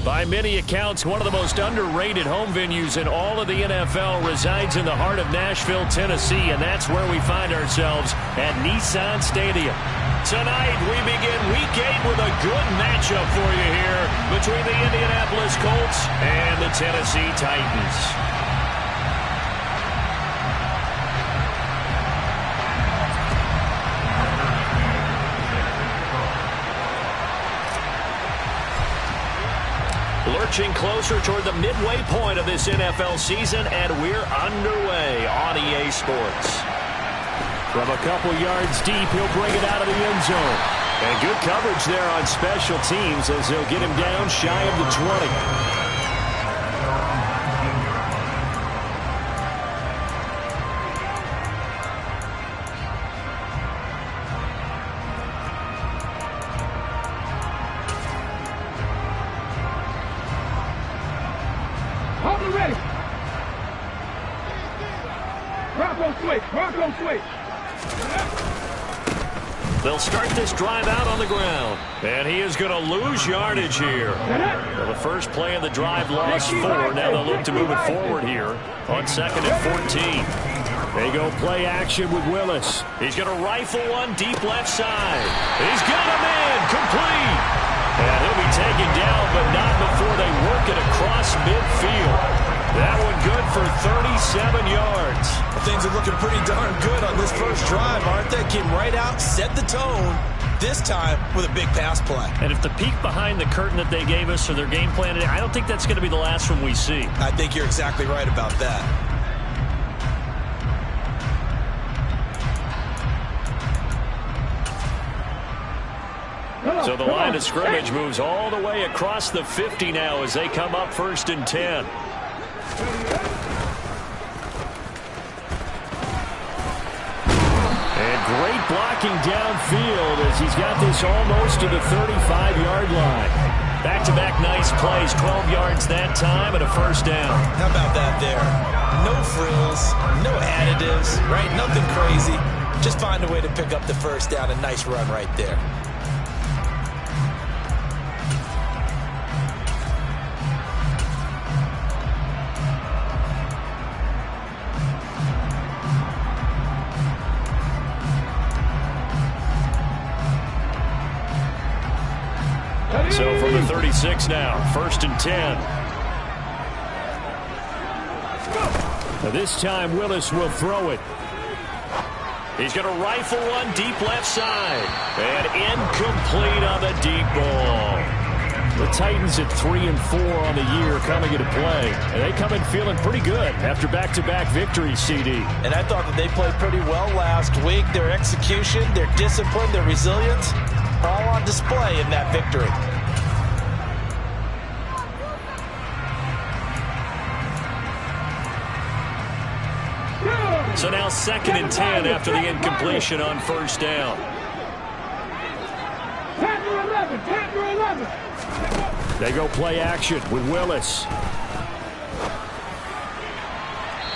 By many accounts, one of the most underrated home venues in all of the NFL resides in the heart of Nashville, Tennessee, and that's where we find ourselves at Nissan Stadium. Tonight, we begin Week 8 with a good matchup for you here between the Indianapolis Colts and the Tennessee Titans. Lurching closer toward the midway point of this NFL season, and we're underway on EA Sports. From a couple yards deep, he'll bring it out of the end zone. And good coverage there on special teams as they'll get him down shy of the 20. They'll start this drive out on the ground. And he is going to lose yardage here. Well, the first play of the drive lost 4. Now they'll look to move it forward here on 2nd and 14. They go play action with Willis. He's going to rifle one deep left side. He's got him in. Complete. And he'll be taken down, but not before they work it across midfield. That one good for 37 yards. Things are looking pretty darn good on this first drive, aren't they? Came right out, set the tone, this time with a big pass play. And if the peek behind the curtain that they gave us or their game plan, I don't think that's going to be the last one we see. I think you're exactly right about that. So the line of scrimmage moves all the way across the 50 now as they come up 1st and 10. And great blocking downfield as he's got this almost to the 35-yard line. Back-to-back nice plays, 12 yards that time and a first down. How about that there? No frills, no additives, right? Nothing crazy. Just find a way to pick up the first down. A nice run right there. So from the 36 now, 1st and 10. Now this time Willis will throw it. He's going to rifle one deep left side. And incomplete on the deep ball. The Titans at 3 and 4 on the year coming into play. And they come in feeling pretty good after back-to-back victories, CD. And I thought that they played pretty well last week. Their execution, their discipline, their resilience, all on display in that victory. So now 2nd and 10 after the incompletion on first down. They go play action with Willis.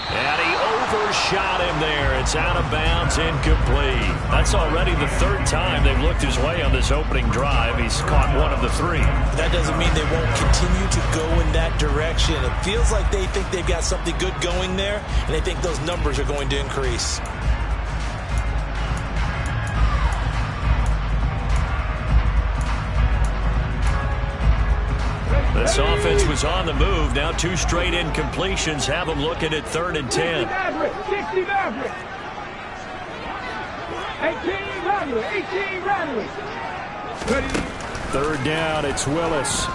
And he overshot him there. It's out of bounds, incomplete. That's already the 3rd time they've looked his way on this opening drive. He's caught one of the 3. That doesn't mean they won't continue to go in that direction. It feels like they think they've got something good going there, and they think those numbers are going to increase. This offense was on the move. Now 2 straight incompletions have them looking at 3rd and 10. 3rd down, it's Willis.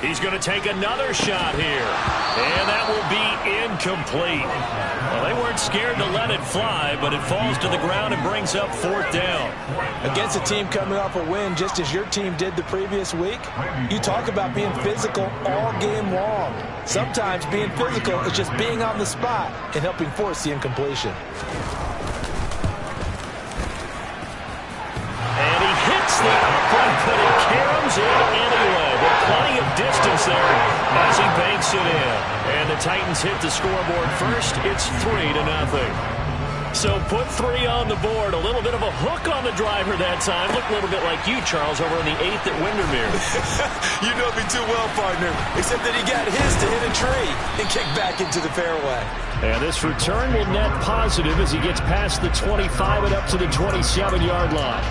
He's going to take another shot here. And that will be incomplete. Well, they weren't scared to let it fly, but it falls to the ground and brings up 4th down. Against a team coming off a win, just as your team did the previous week, you talk about being physical all game long. Sometimes being physical is just being on the spot and helping force the incompletion. And he hits the upright, but it caroms in anyway. But plenty of distance there as he banks it in. And the Titans hit the scoreboard first. It's 3-0. So put 3 on the board. A little bit of a hook on the driver that time. Looked a little bit like you, Charles, over on the 8th at Windermere. You know me too well, partner. Except that he got his to hit a tree and kick back into the fairway. And this return will net positive as he gets past the 25 and up to the 27-yard line.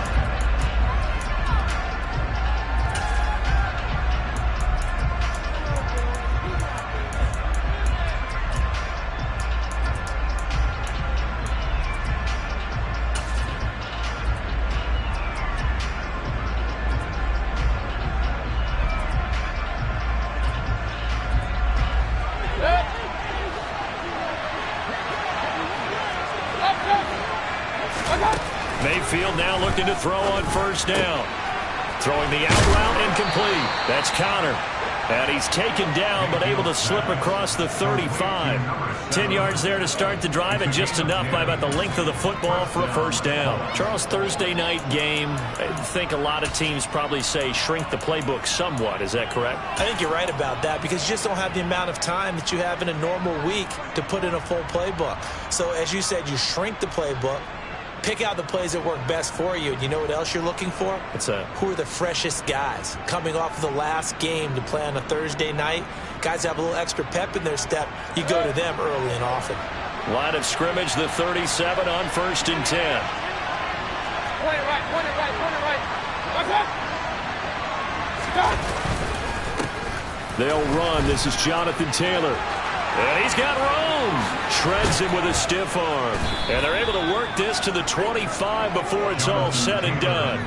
Mayfield now looking to throw on first down. Throwing the out route incomplete. That's Connor. And he's taken down but able to slip across the 35. 10 yards there to start the drive and just enough by about the length of the football for a first down. Charles, Thursday night game, I think a lot of teams probably say shrink the playbook somewhat. Is that correct? I think you're right about that because you just don't have the amount of time that you have in a normal week to put in a full playbook. So as you said, you shrink the playbook. Pick out the plays that work best for you. And you know what else you're looking for? What's that? Who are the freshest guys coming off of the last game to play on a Thursday night? Guys have a little extra pep in their step. You go to them early and often. Line of scrimmage, the 37 on 1st and 10. Point it right, point it right, point it right. Stop. They'll run. This is Jonathan Taylor. And he's got room. Shreds him with a stiff arm. And they're able to work this to the 25 before it's all said and done.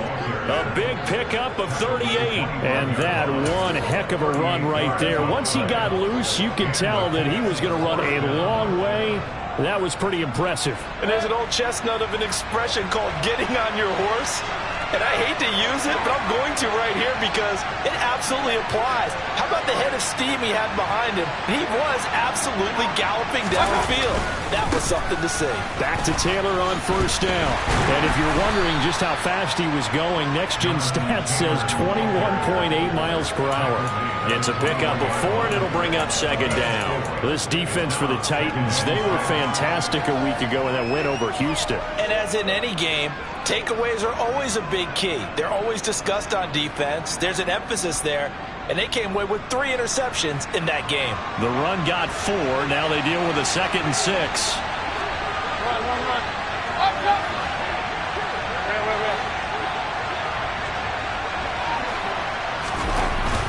A big pickup of 38. And that one heck of a run right there. Once he got loose, you could tell that he was going to run a long way. That was pretty impressive. And there's an old chestnut of an expression called getting on your horse. And I hate to use it, but I'm going to right here because it absolutely applies. How about the head of steam he had behind him? He was absolutely galloping down the field. That was something to see. Back to Taylor on first down. And if you're wondering just how fast he was going, Next Gen Stats says 21.8 miles per hour. It's a pickup of 4, and it'll bring up second down. This defense for the Titans, they were fantastic a week ago in that win over Houston. And as in any game, takeaways are always a big key. They're always discussed on defense. There's an emphasis there, and they came away with 3 interceptions in that game. The run got 4. Now they deal with a 2nd and 6. Run. Up, up. Wait.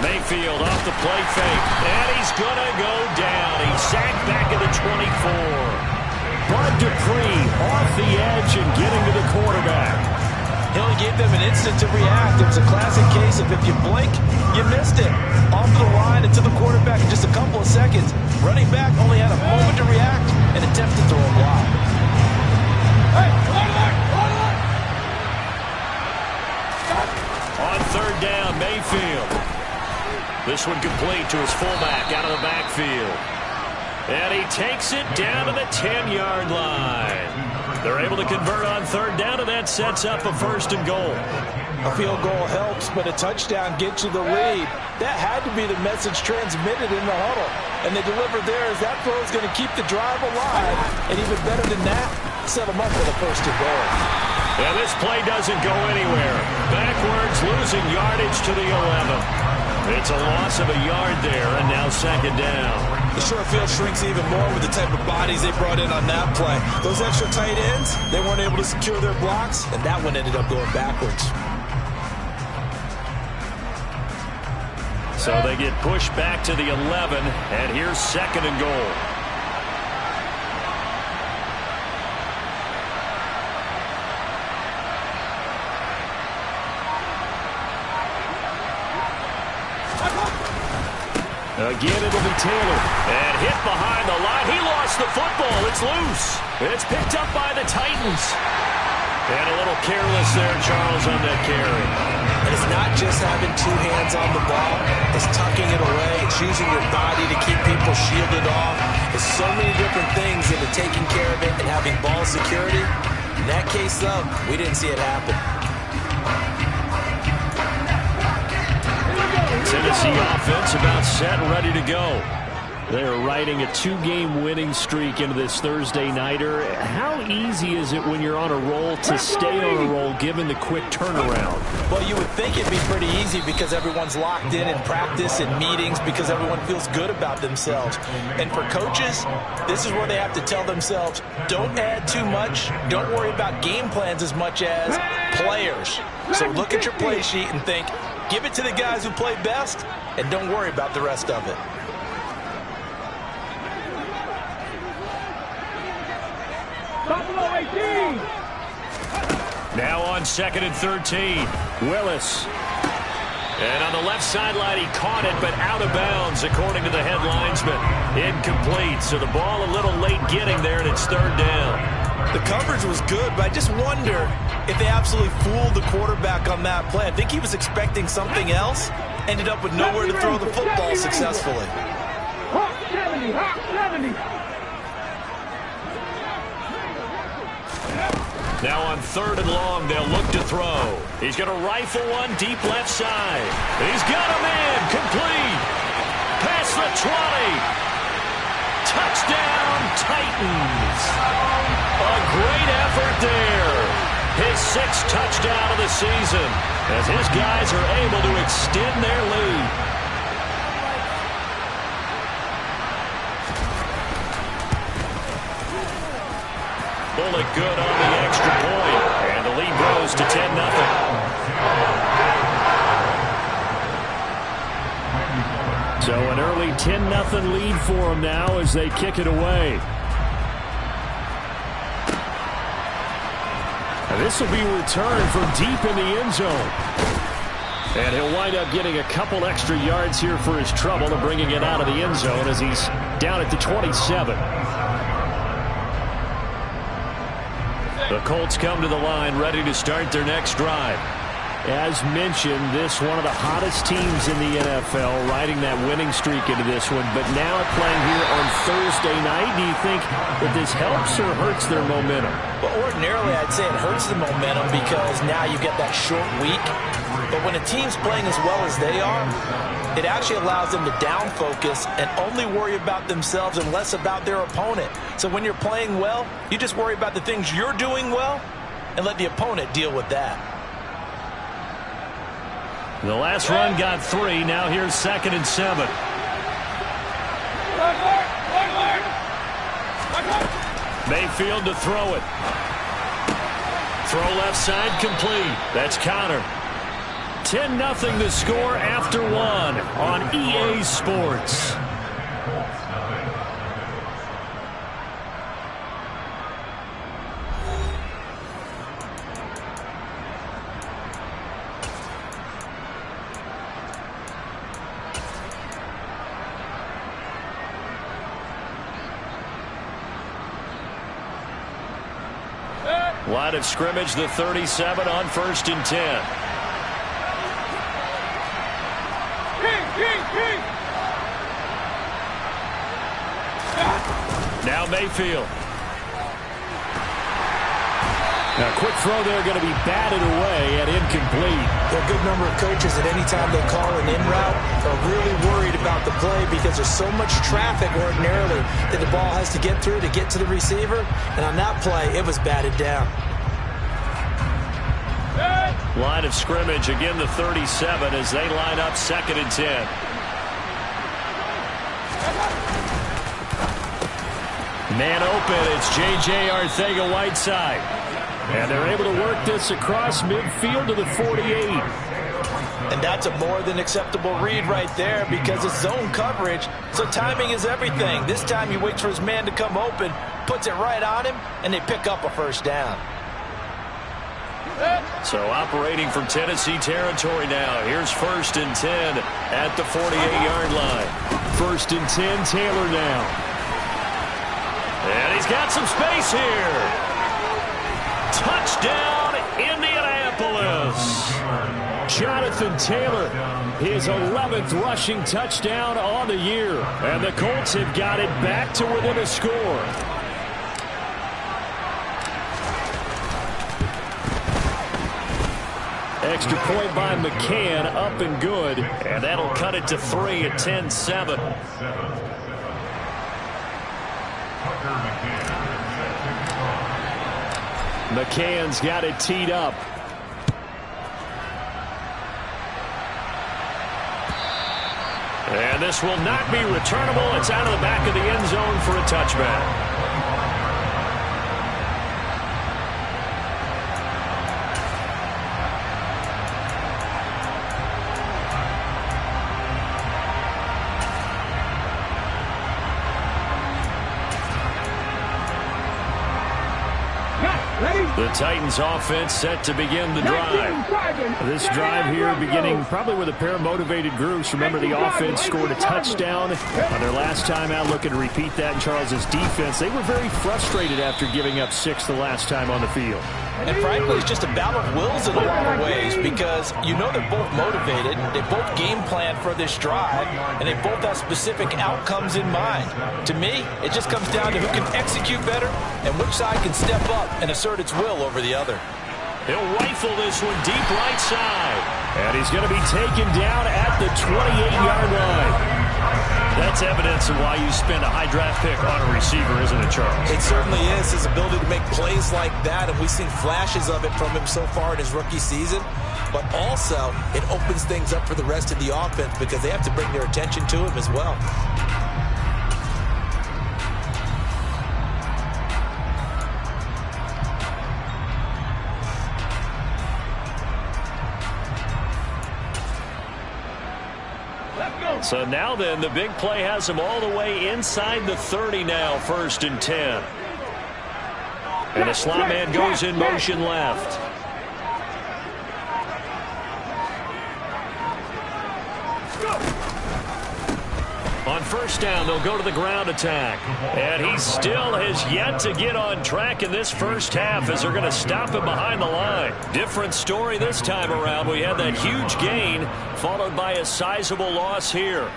Mayfield off the play fake, and he's going to go down. He's sacked back at the 24. Bud Dupree off the edge and getting to the quarterback. He only gave them an instant to react. It was a classic case of if you blink, you missed it. Off the line and to the quarterback in just a couple of seconds. Running back only had a moment to react and attempt to throw a block. Hey, hold on. On 3rd down, Mayfield. This one complete to his fullback out of the backfield. And he takes it down to the 10-yard line. They're able to convert on 3rd down, and that sets up a 1st and goal. A field goal helps, but a touchdown gets you the lead. That had to be the message transmitted in the huddle. And they delivered there as that throw is going to keep the drive alive. And even better than that, set them up with a 1st and goal. And this play doesn't go anywhere. Backwards, losing yardage to the 11. It's a loss of a yard there, and now 2nd down. The short field shrinks even more with the type of bodies they brought in on that play. Those extra tight ends, they weren't able to secure their blocks, and that one ended up going backwards. So they get pushed back to the 11, and here's 2nd and goal. Again, it'll be Taylor. And hit behind the line. He lost the football. It's loose. It's picked up by the Titans. And a little careless there, Charles, on that carry. And it's not just having 2 hands on the ball. It's tucking it away. It's using your body to keep people shielded off. There's so many different things into taking care of it and having ball security. In that case, though, we didn't see it happen. Tennessee offense about set and ready to go. They're riding a 2-game winning streak into this Thursday nighter. How easy is it when you're on a roll to stay on a roll given the quick turnaround? Well, you would think it'd be pretty easy because everyone's locked in practice and meetings because everyone feels good about themselves. And for coaches, this is where they have to tell themselves, don't add too much. Don't worry about game plans as much as players. So look at your play sheet and think, give it to the guys who play best, and don't worry about the rest of it. Now on 2nd and 13, Willis. And on the left sideline, he caught it, but out of bounds, according to the head linesman. Incomplete, so the ball a little late getting there, and it's 3rd down. The coverage was good, but I just wonder if they absolutely fooled the quarterback on that play. I think he was expecting something else, ended up with nowhere to throw the football successfully. Hawk 70, Hawk 70. Now on 3rd and long, they'll look to throw. He's going to rifle one deep left side. He's got a man complete. Past the 20. Touchdown, Titans. A great effort there. His 6th touchdown of the season as his guys are able to extend their lead. Bullet good on the extra point, and the lead grows to 10-0. So an early 10-0 lead for them now as they kick it away. And this will be returned from deep in the end zone. And he'll wind up getting a couple extra yards here for his trouble and bringing it out of the end zone as he's down at the 27. The Colts come to the line ready to start their next drive. As mentioned, this one of the hottest teams in the NFL, riding that winning streak into this one, but now playing here on Thursday night. Do you think that this helps or hurts their momentum? Well, ordinarily, I'd say it hurts the momentum because now you get that short week. But when a team's playing as well as they are, it actually allows them to down focus and only worry about themselves and less about their opponent. So when you're playing well, you just worry about the things you're doing well and let the opponent deal with that. The last run got 3. Now here's 2nd and 7. Mayfield to throw it. Throw left side complete. That's Connor. 10-0 the score after 1 on EA Sports. Line of scrimmage, the 37 on 1st and 10. Now Mayfield. Now a quick throw there, going to be batted away and incomplete. There are a good number of coaches that any time they call an in route are really worried about the play because there's so much traffic ordinarily that the ball has to get through to get to the receiver. And on that play, it was batted down. Line of scrimmage, again the 37 as they line up 2nd and 10. Man open, it's J.J. Arcega-Whiteside. And they're able to work this across midfield to the 48. And that's a more than acceptable read right there because it's zone coverage, so timing is everything. This time he waits for his man to come open, puts it right on him, and they pick up a 1st down. So operating from Tennessee territory now. Here's 1st and 10 at the 48-yard line. 1st and 10, Taylor now. And he's got some space here. Touchdown, Indianapolis. Jonathan Taylor, his 11th rushing touchdown on the year. And the Colts have got it back to within a score. Extra point by McCann, up and good. And that'll cut it to 3 at 10-7. McCann's got it teed up. And this will not be returnable. It's out of the back of the end zone for a touchback. The Titans offense set to begin the drive. This drive here beginning probably with a pair of motivated groups. Remember, the offense scored a touchdown on their last time out. Looking to repeat that in Charles's defense. They were very frustrated after giving up 6 the last time on the field. And frankly, it's just a battle of wills in a lot of ways, because you know they're both motivated, they both game plan for this drive, and they both have specific outcomes in mind. To me, it just comes down to who can execute better and which side can step up and assert its will over the other. He'll rifle this one deep right side. And he's going to be taken down at the 28-yard line. That's evidence of why you spend a high draft pick on a receiver, isn't it, Charles? It certainly is. His ability to make plays like that, and we've seen flashes of it from him so far in his rookie season. But also, it opens things up for the rest of the offense because they have to bring their attention to him as well. So now then, the big play has him all the way inside the 30 now, 1st and 10. And the slot man goes in motion left. On 1st down, they'll go to the ground attack. And he still has yet to get on track in this first half as they're going to stop him behind the line. Different story this time around. We had that huge gain followed by a sizable loss here.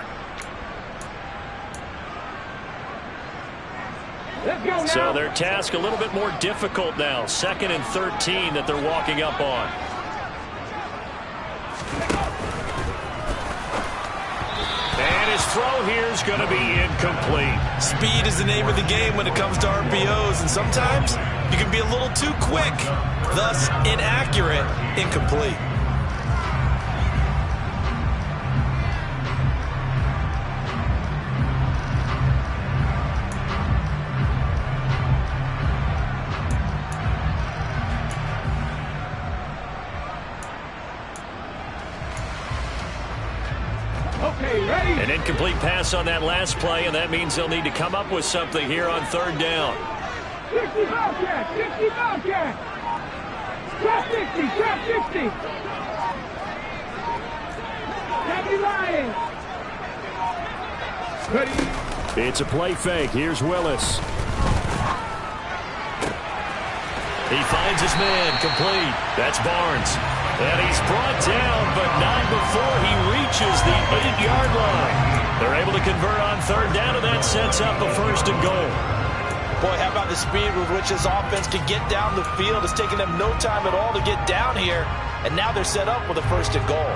So their task a little bit more difficult now. 2nd and 13 that they're walking up on. And his throw here is going to be incomplete. Speed is the name of the game when it comes to RPOs, and sometimes you can be a little too quick, thus inaccurate, incomplete. An incomplete pass on that last play, and that means they'll need to come up with something here on 3rd down. 60 Bobcat, 60 Bobcat. Trap 60, trap 60. Happy Lions. Ready. It's a play fake. Here's Willis. He finds his man, complete. That's Barnes. And he's brought down, but not before he reaches the 8-yard line. They're able to convert on 3rd down, and that sets up a 1st and goal. Boy, how about the speed with which this offense can get down the field? It's taken them no time at all to get down here, and now they're set up with a 1st and goal.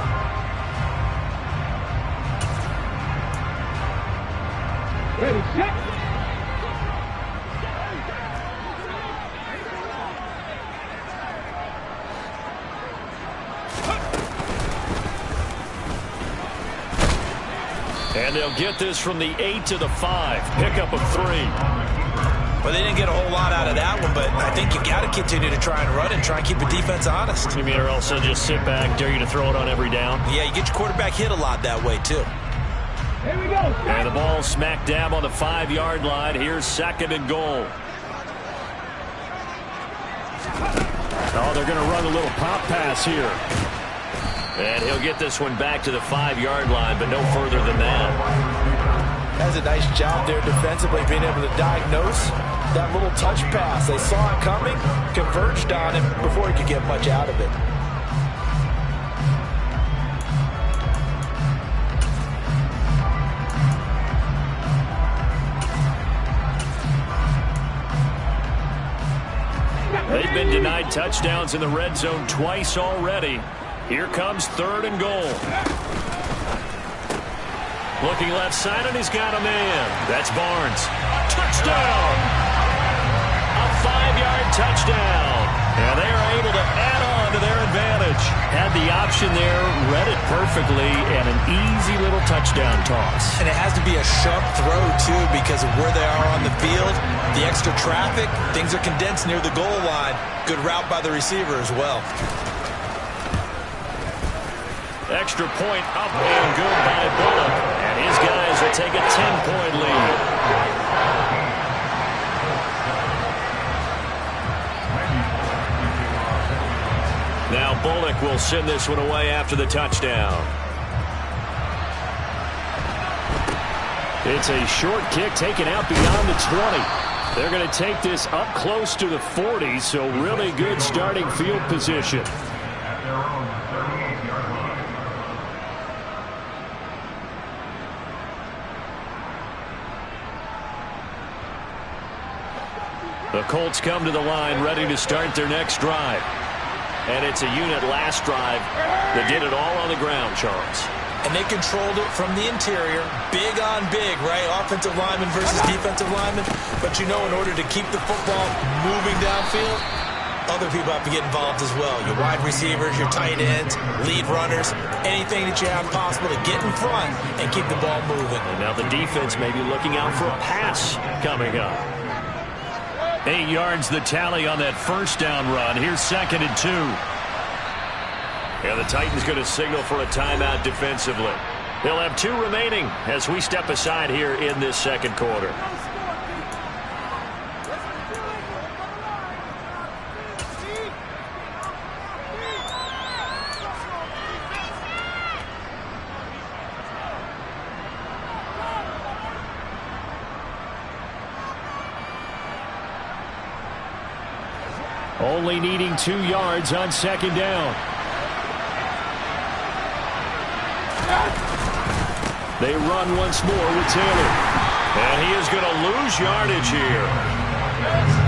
Ready, set. And they'll get this from the 8 to the 5. Pickup of 3. Well, they didn't get a whole lot out of that one, but I think you got to continue to try and run and try and keep the defense honest. You mean, or else they'll just sit back, dare you to throw it on every down? Yeah, you get your quarterback hit a lot that way, too. Here we go. And the ball smack dab on the 5-yard line. Here's 2nd and goal. Oh, they're going to run a little pop pass here. And he'll get this one back to the 5-yard line, but no further than that. That's a nice job there defensively, being able to diagnose that little touch pass. They saw it coming, converged on it before he could get much out of it. They've been denied touchdowns in the red zone twice already. Here comes 3rd and goal. Looking left side, and he's got a man. That's Barnes. Touchdown! A 5-yard touchdown. And they are able to add on to their advantage. Had the option there, read it perfectly, and an easy little touchdown toss. And it has to be a sharp throw, too, because of where they are on the field, the extra traffic, things are condensed near the goal line. Good route by the receiver as well. Extra point up and good by Bullock. And his guys will take a 10-point lead. Now Bullock will send this one away after the touchdown. It's a short kick taken out beyond the 20. They're going to take this up close to the 40, so really good starting field position. The Colts come to the line ready to start their next drive. And it's a unit last drive that did it all on the ground, Charles. And they controlled it from the interior, big on big, right? Offensive lineman versus defensive lineman. But you know, in order to keep the football moving downfield, other people have to get involved as well. Your wide receivers, your tight ends, lead runners, anything that you have possible to get in front and keep the ball moving. And now the defense may be looking out for a pass coming up. 8 yards the tally on that first down run. Here's 2nd and 2. Yeah, the Titans going to signal for a timeout defensively. They'll have 2 remaining as we step aside here in this second quarter. Only needing 2 yards on 2nd down. They run once more with Taylor. And he is going to lose yardage here.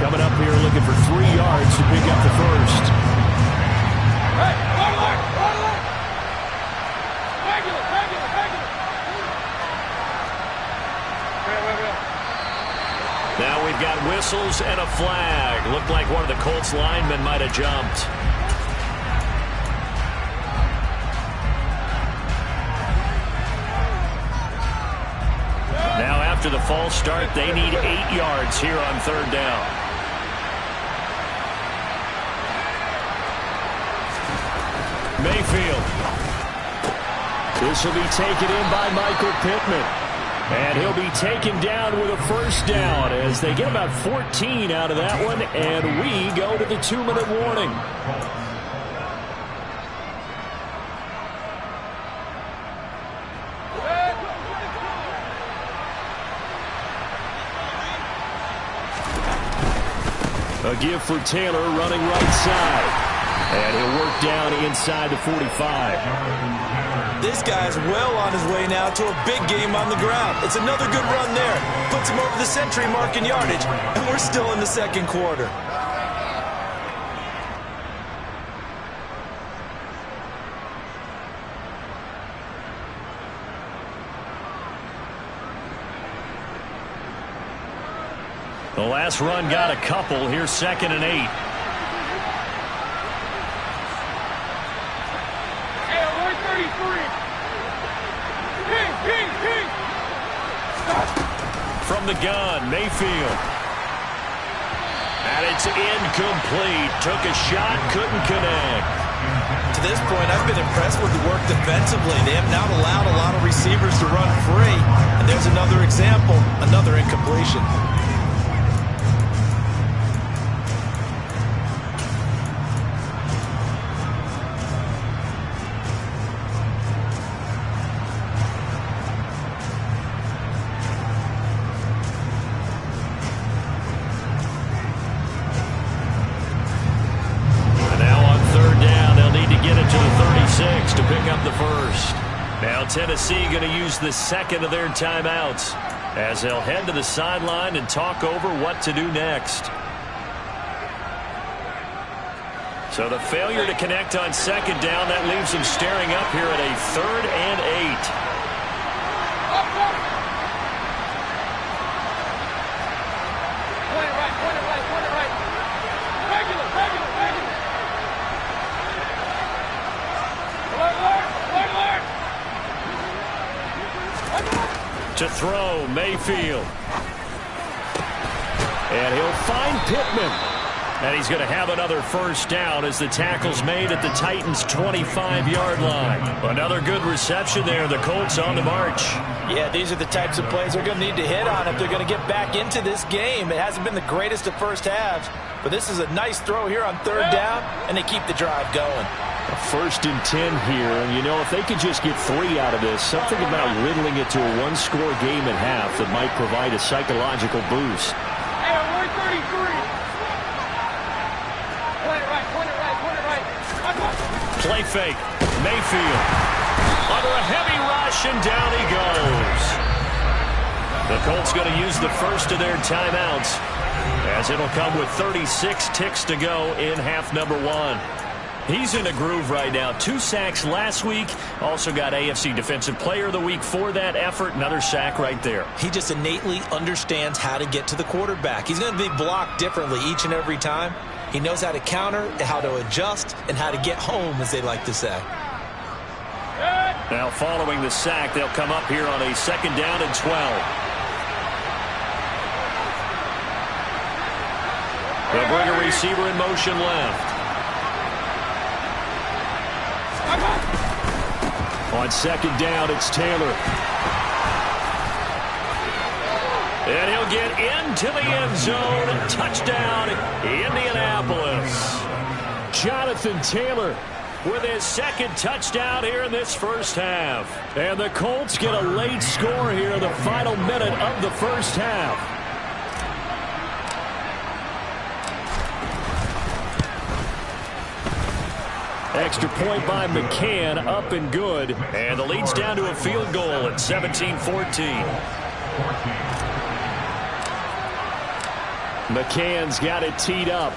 Coming up here looking for 3 yards to pick up the first. Now we've got whistles and a flag. Looked like one of the Colts linemen might have jumped. Now after the false start, they need 8 yards here on 3rd down. Mayfield. This will be taken in by Michael Pittman. And he'll be taken down with a first down as they get about 14 out of that one, and we go to the 2-minute warning. A give for Taylor running right side. And he'll work down inside the 45. This guy's well on his way now to a big game on the ground. It's another good run there. Puts him over the century mark in yardage. And we're still in the second quarter. The last run got a couple. Here's 2nd and 8. From the gun, Mayfield. And it's incomplete. Took a shot, couldn't connect. To this point, I've been impressed with the work defensively. They have not allowed a lot of receivers to run free. And there's another example, another incompletion. To pick up the first. Now Tennessee going to use the 2nd of their timeouts as they'll head to the sideline and talk over what to do next. So the failure to connect on 2nd down, that leaves them staring up here at a 3rd and 8. To throw, Mayfield. And he'll find Pittman. And he's going to have another first down as the tackle's made at the Titans' 25-yard line. Another good reception there. The Colts on the march. Yeah, these are the types of plays they're going to need to hit on if they're going to get back into this game. It hasn't been the greatest of first halves, but this is a nice throw here on third down, and they keep the drive going. A 1st and 10 here, and you know, if they could just get 3 out of this, something about whittling it to a one-score game at half that might provide a psychological boost. Hey, 133. Play fake. Mayfield. Under a heavy rush, and down he goes. The Colts going to use the first of their timeouts, as it'll come with 36 ticks to go in half number 1. He's in a groove right now. 2 sacks last week. Also got AFC Defensive Player of the Week for that effort. Another sack right there. He just innately understands how to get to the quarterback. He's going to be blocked differently each and every time. He knows how to counter, how to adjust, and how to get home, as they like to say. Now following the sack, they'll come up here on a 2nd down and 12. They'll bring a receiver in motion left. On 2nd down, it's Taylor. And he'll get into the end zone. Touchdown, Indianapolis. Jonathan Taylor with his 2nd touchdown here in this first half. And the Colts get a late score here in the final minute of the first half. Extra point by McCann, up and good. And the lead's down to a field goal at 17-14. McCann's got it teed up.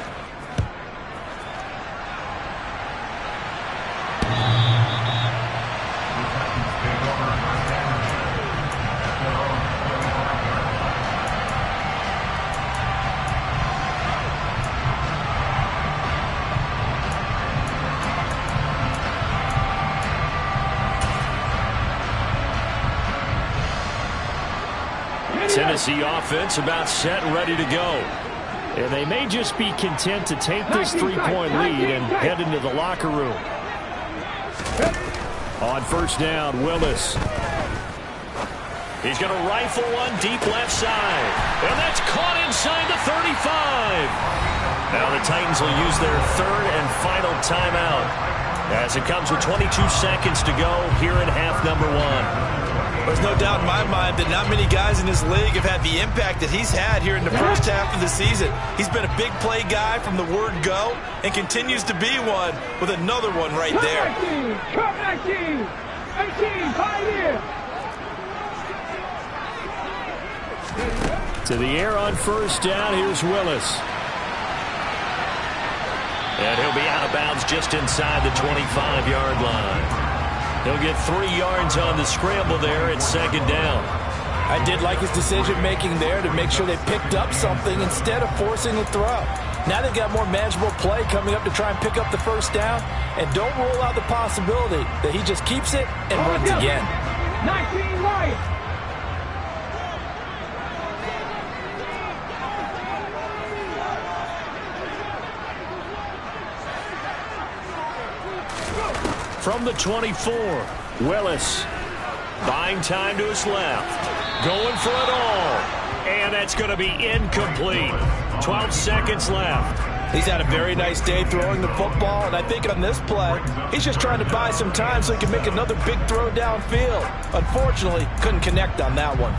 Tennessee offense about set and ready to go. And they may just be content to take this 3-point lead and head into the locker room. On 1st down, Willis. He's going to rifle one deep left side. And that's caught inside the 35. Now the Titans will use their 3rd and final timeout, as it comes with 22 seconds to go here in half number 1. There's no doubt in my mind that not many guys in this league have had the impact that he's had here in the first half of the season. He's been a big play guy from the word go and continues to be one with another one right there. 19, 18, 5 years. To the air on 1st down, here's Willis. And he'll be out of bounds just inside the 25-yard line. He'll get 3 yards on the scramble there at 2nd down. I did like his decision-making there to make sure they picked up something instead of forcing a throw. Now they've got more manageable play coming up to try and pick up the 1st down. And don't rule out the possibility that he just keeps it and runs again. 19 right. From the 24, Willis. Buying time to his left. Going for it all. And that's going to be incomplete. 12 seconds left. He's had a very nice day throwing the football, and I think on this play, he's just trying to buy some time so he can make another big throw downfield. Unfortunately, couldn't connect on that one.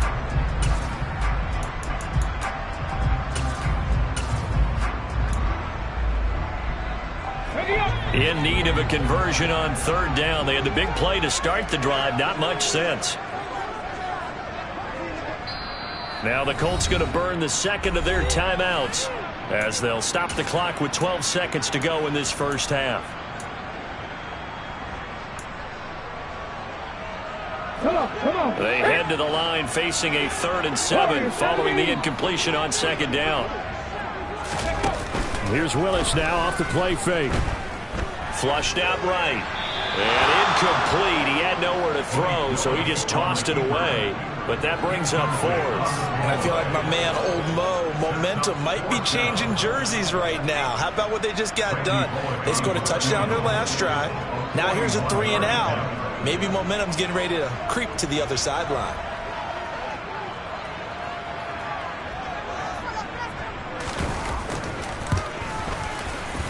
In need of a conversion on 3rd down. They had the big play to start the drive. Not much sense. Now the Colts going to burn the 2nd of their timeouts, as they'll stop the clock with 12 seconds to go in this first half. They head to the line facing a 3rd and 7 following the incompletion on 2nd down. Here's Willis now off the play fake. Flushed out right. And incomplete. He had nowhere to throw, so he just tossed it away. but that brings up fourth. And I feel like my man, Old Mo, momentum might be changing jerseys right now. How about what they just got done? They scored a touchdown their last drive. Now here's a 3 and out. Maybe momentum's getting ready to creep to the other sideline.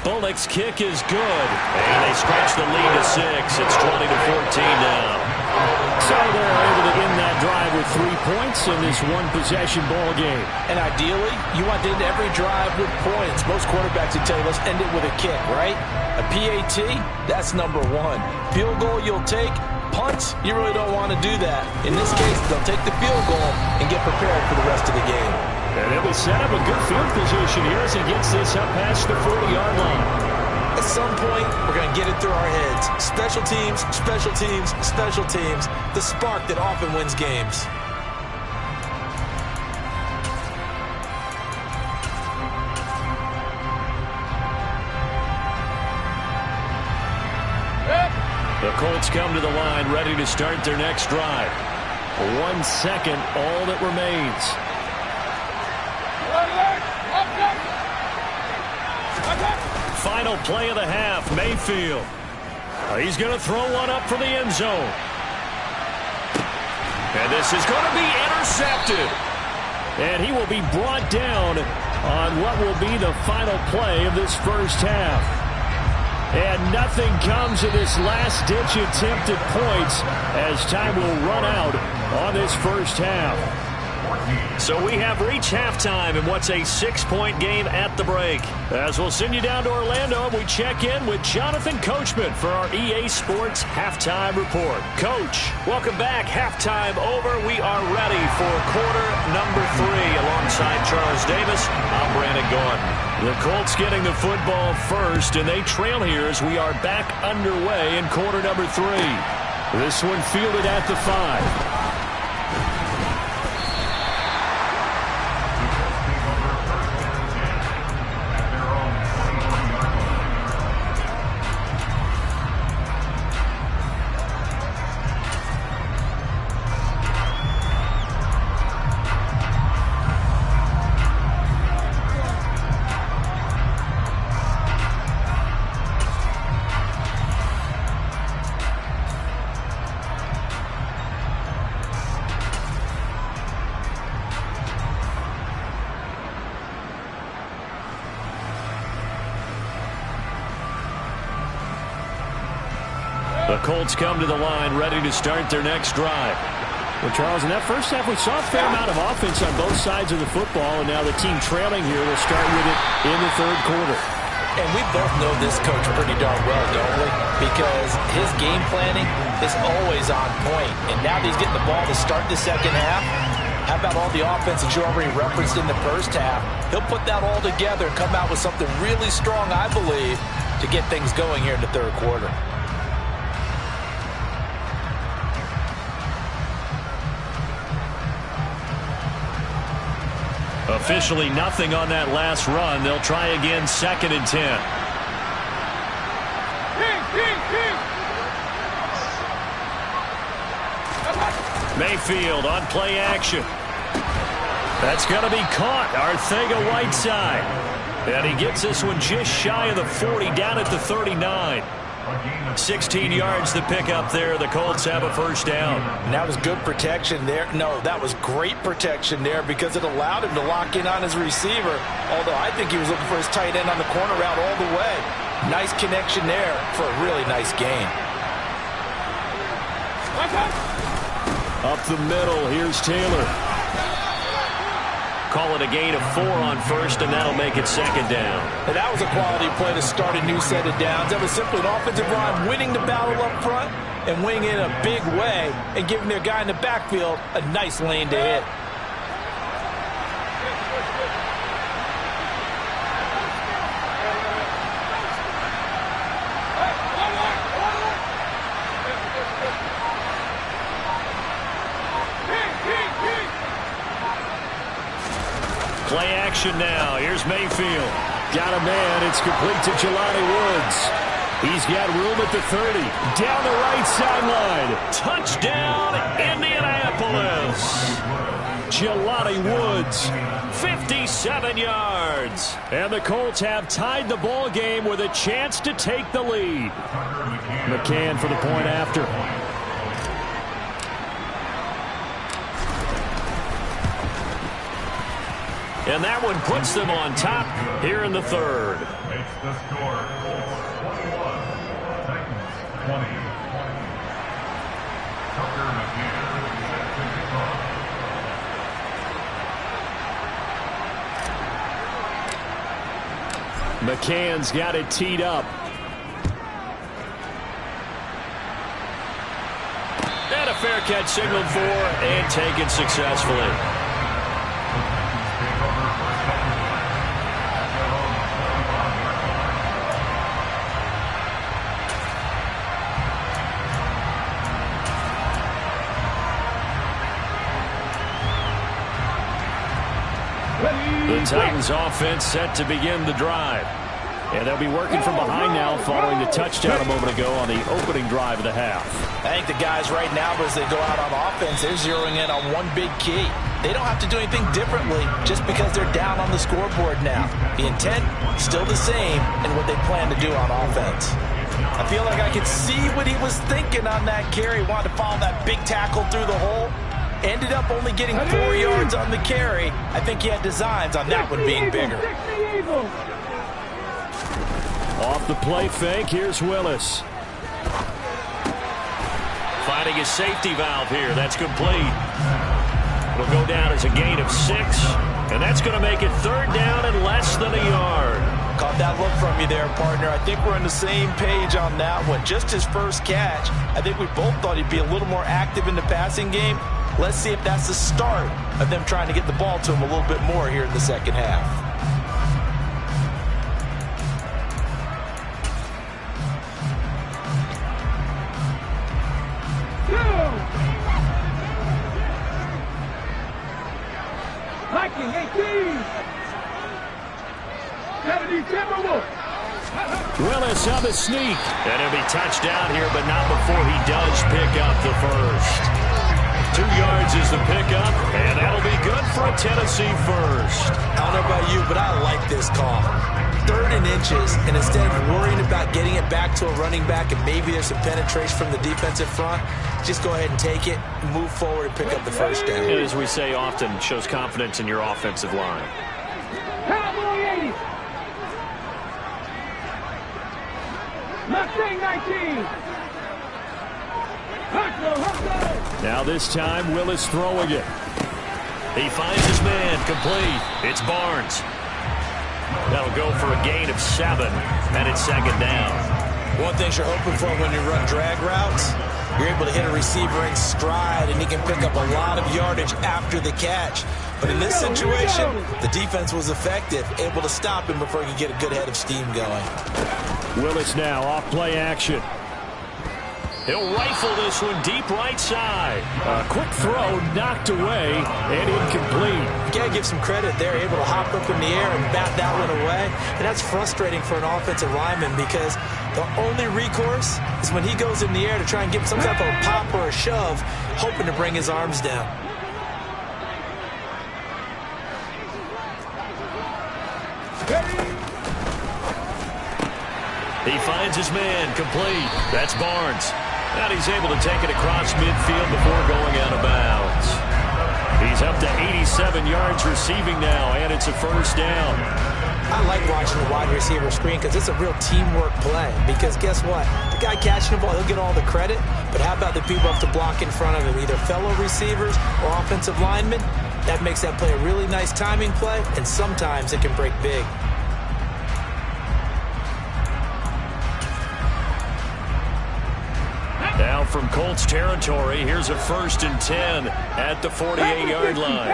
Bullock's kick is good. And they stretch the lead to 6. It's 20-14 now. So they're able to end that drive with 3 points in this one-possession ball game. And ideally, you want to end every drive with points. Most quarterbacks would tell you, let's end it with a kick, right? A PAT, that's number 1. Field goal you'll take. Punts, you really don't want to do that. In this case, they'll take the field goal and get prepared for the rest of the game. And it will set up a good field position here as he gets this up past the 40-yard line. At some point, we're going to get it through our heads. Special teams, special teams, special teams. The spark that often wins games. The Colts come to the line, ready to start their next drive. 1 second, all that remains. Final play of the half, Mayfield. He's going to throw one up for the end zone. And this is going to be intercepted. And he will be brought down on what will be the final play of this first half. And nothing comes of this last-ditch attempt at points as time will run out on this first half. So we have reached halftime in what's a 6-point game at the break. As we'll send you down to Orlando, we check in with Jonathan Coachman for our EA Sports Halftime Report. Coach, welcome back. Halftime over. We are ready for quarter number 3. Alongside Charles Davis, I'm Brandon Gordon. The Colts getting the football first, and they trail here as we are back underway in quarter number 3. This one fielded at the 5. The Colts come to the line, ready to start their next drive. Well, Charles, in that first half, we saw a fair amount of offense on both sides of the football, and now the team trailing here will start with it in the third quarter. And we both know this coach pretty darn well, don't we? Because his game planning is always on point. And now that he's getting the ball to start the second half, how about all the offense that you already referenced in the first half? He'll put that all together and come out with something really strong, I believe, to get things going here in the third quarter. Officially nothing on that last run. They'll try again, 2nd and 10. Mayfield on play action. That's going to be caught. Arcega-Whiteside. And he gets this one just shy of the 40, down at the 39. 16 yards to pick up there. The Colts have a first down. And that was good protection there. No, that was great protection there because it allowed him to lock in on his receiver. Although I think he was looking for his tight end on the corner route all the way. Nice connection there for a really nice gain. Up the middle, here's Taylor. Call it a gain of 4 on first, and that'll make it 2nd down. And that was a quality play to start a new set of downs. That was simply an offensive line winning the battle up front and winning it in a big way and giving their guy in the backfield a nice lane to hit. Play action now. Here's Mayfield. Got a man. It's complete to Jelani Woods. He's got room at the 30. Down the right sideline. Touchdown, Indianapolis. Jelani Woods. 57 yards. And the Colts have tied the ball game with a chance to take the lead. McCann for the point after. And that one puts them on top here in the third. Makes the score. It's 21. Titans 20. Tucker McCann set to kick off. McCann's got it teed up. And a fair catch signaled for and taken successfully. The Titans offense set to begin the drive. And they'll be working from behind now following the touchdown a moment ago on the opening drive of the half. I think the guys right now, as they go out on offense, they're zeroing in on one big key. They don't have to do anything differently just because they're down on the scoreboard now. The intent, still the same, and what they plan to do on offense. I feel like I could see what he was thinking on that carry. Wanted to follow that big tackle through the hole. Ended up only getting 4 yards on the carry. I think he had designs on that one being bigger. Off the play fake, here's Willis. Finding his safety valve here. That's complete. It'll go down as a gain of 6. And that's going to make it third down and less than a yard. Caught that look from you there, partner. I think we're on the same page on that one. Just his first catch. I think we both thought he'd be a little more active in the passing game. Let's see if that's the start of them trying to get the ball to him a little bit more here in the second half. Viking 18. Kennedy Timberwolves. Willis on the sneak. And he'll be touched down here, but not before he does pick up the first. 2 yards is the pickup, and that'll be good for a Tennessee first. I don't know about you, but I like this call. 3rd and inches, and instead of worrying about getting it back to a running back and maybe there's some penetration from the defensive front, just go ahead and take it, move forward, and pick up the first down. And as we say often, shows confidence in your offensive line. Cowboy 80. Mustang 19. Now this time, Willis throwing it. He finds his man, complete. It's Barnes. That'll go for a gain of 7, and it's second down. One thing you're hoping for when you run drag routes, you're able to hit a receiver in stride, and he can pick up a lot of yardage after the catch. But in this situation, the defense was effective, able to stop him before he could get a good head of steam going. Willis now off play action. He'll rifle this one deep right side. A quick throw knocked away and incomplete. You gotta give some credit there, able to hop up in the air and bat that one away. And that's frustrating for an offensive lineman because the only recourse is when he goes in the air to try and get some type of a pop or a shove, hoping to bring his arms down. He finds his man, complete. That's Barnes. And he's able to take it across midfield before going out of bounds. He's up to 87 yards receiving now, and it's a first down. I like watching the wide receiver screen because it's a real teamwork play. Because guess what? The guy catching the ball, he'll get all the credit. But how about the people up to block in front of him, either fellow receivers or offensive linemen? That makes that play a really nice timing play, and sometimes it can break big. Now from Colts territory, here's a 1st and 10 at the 48-yard line.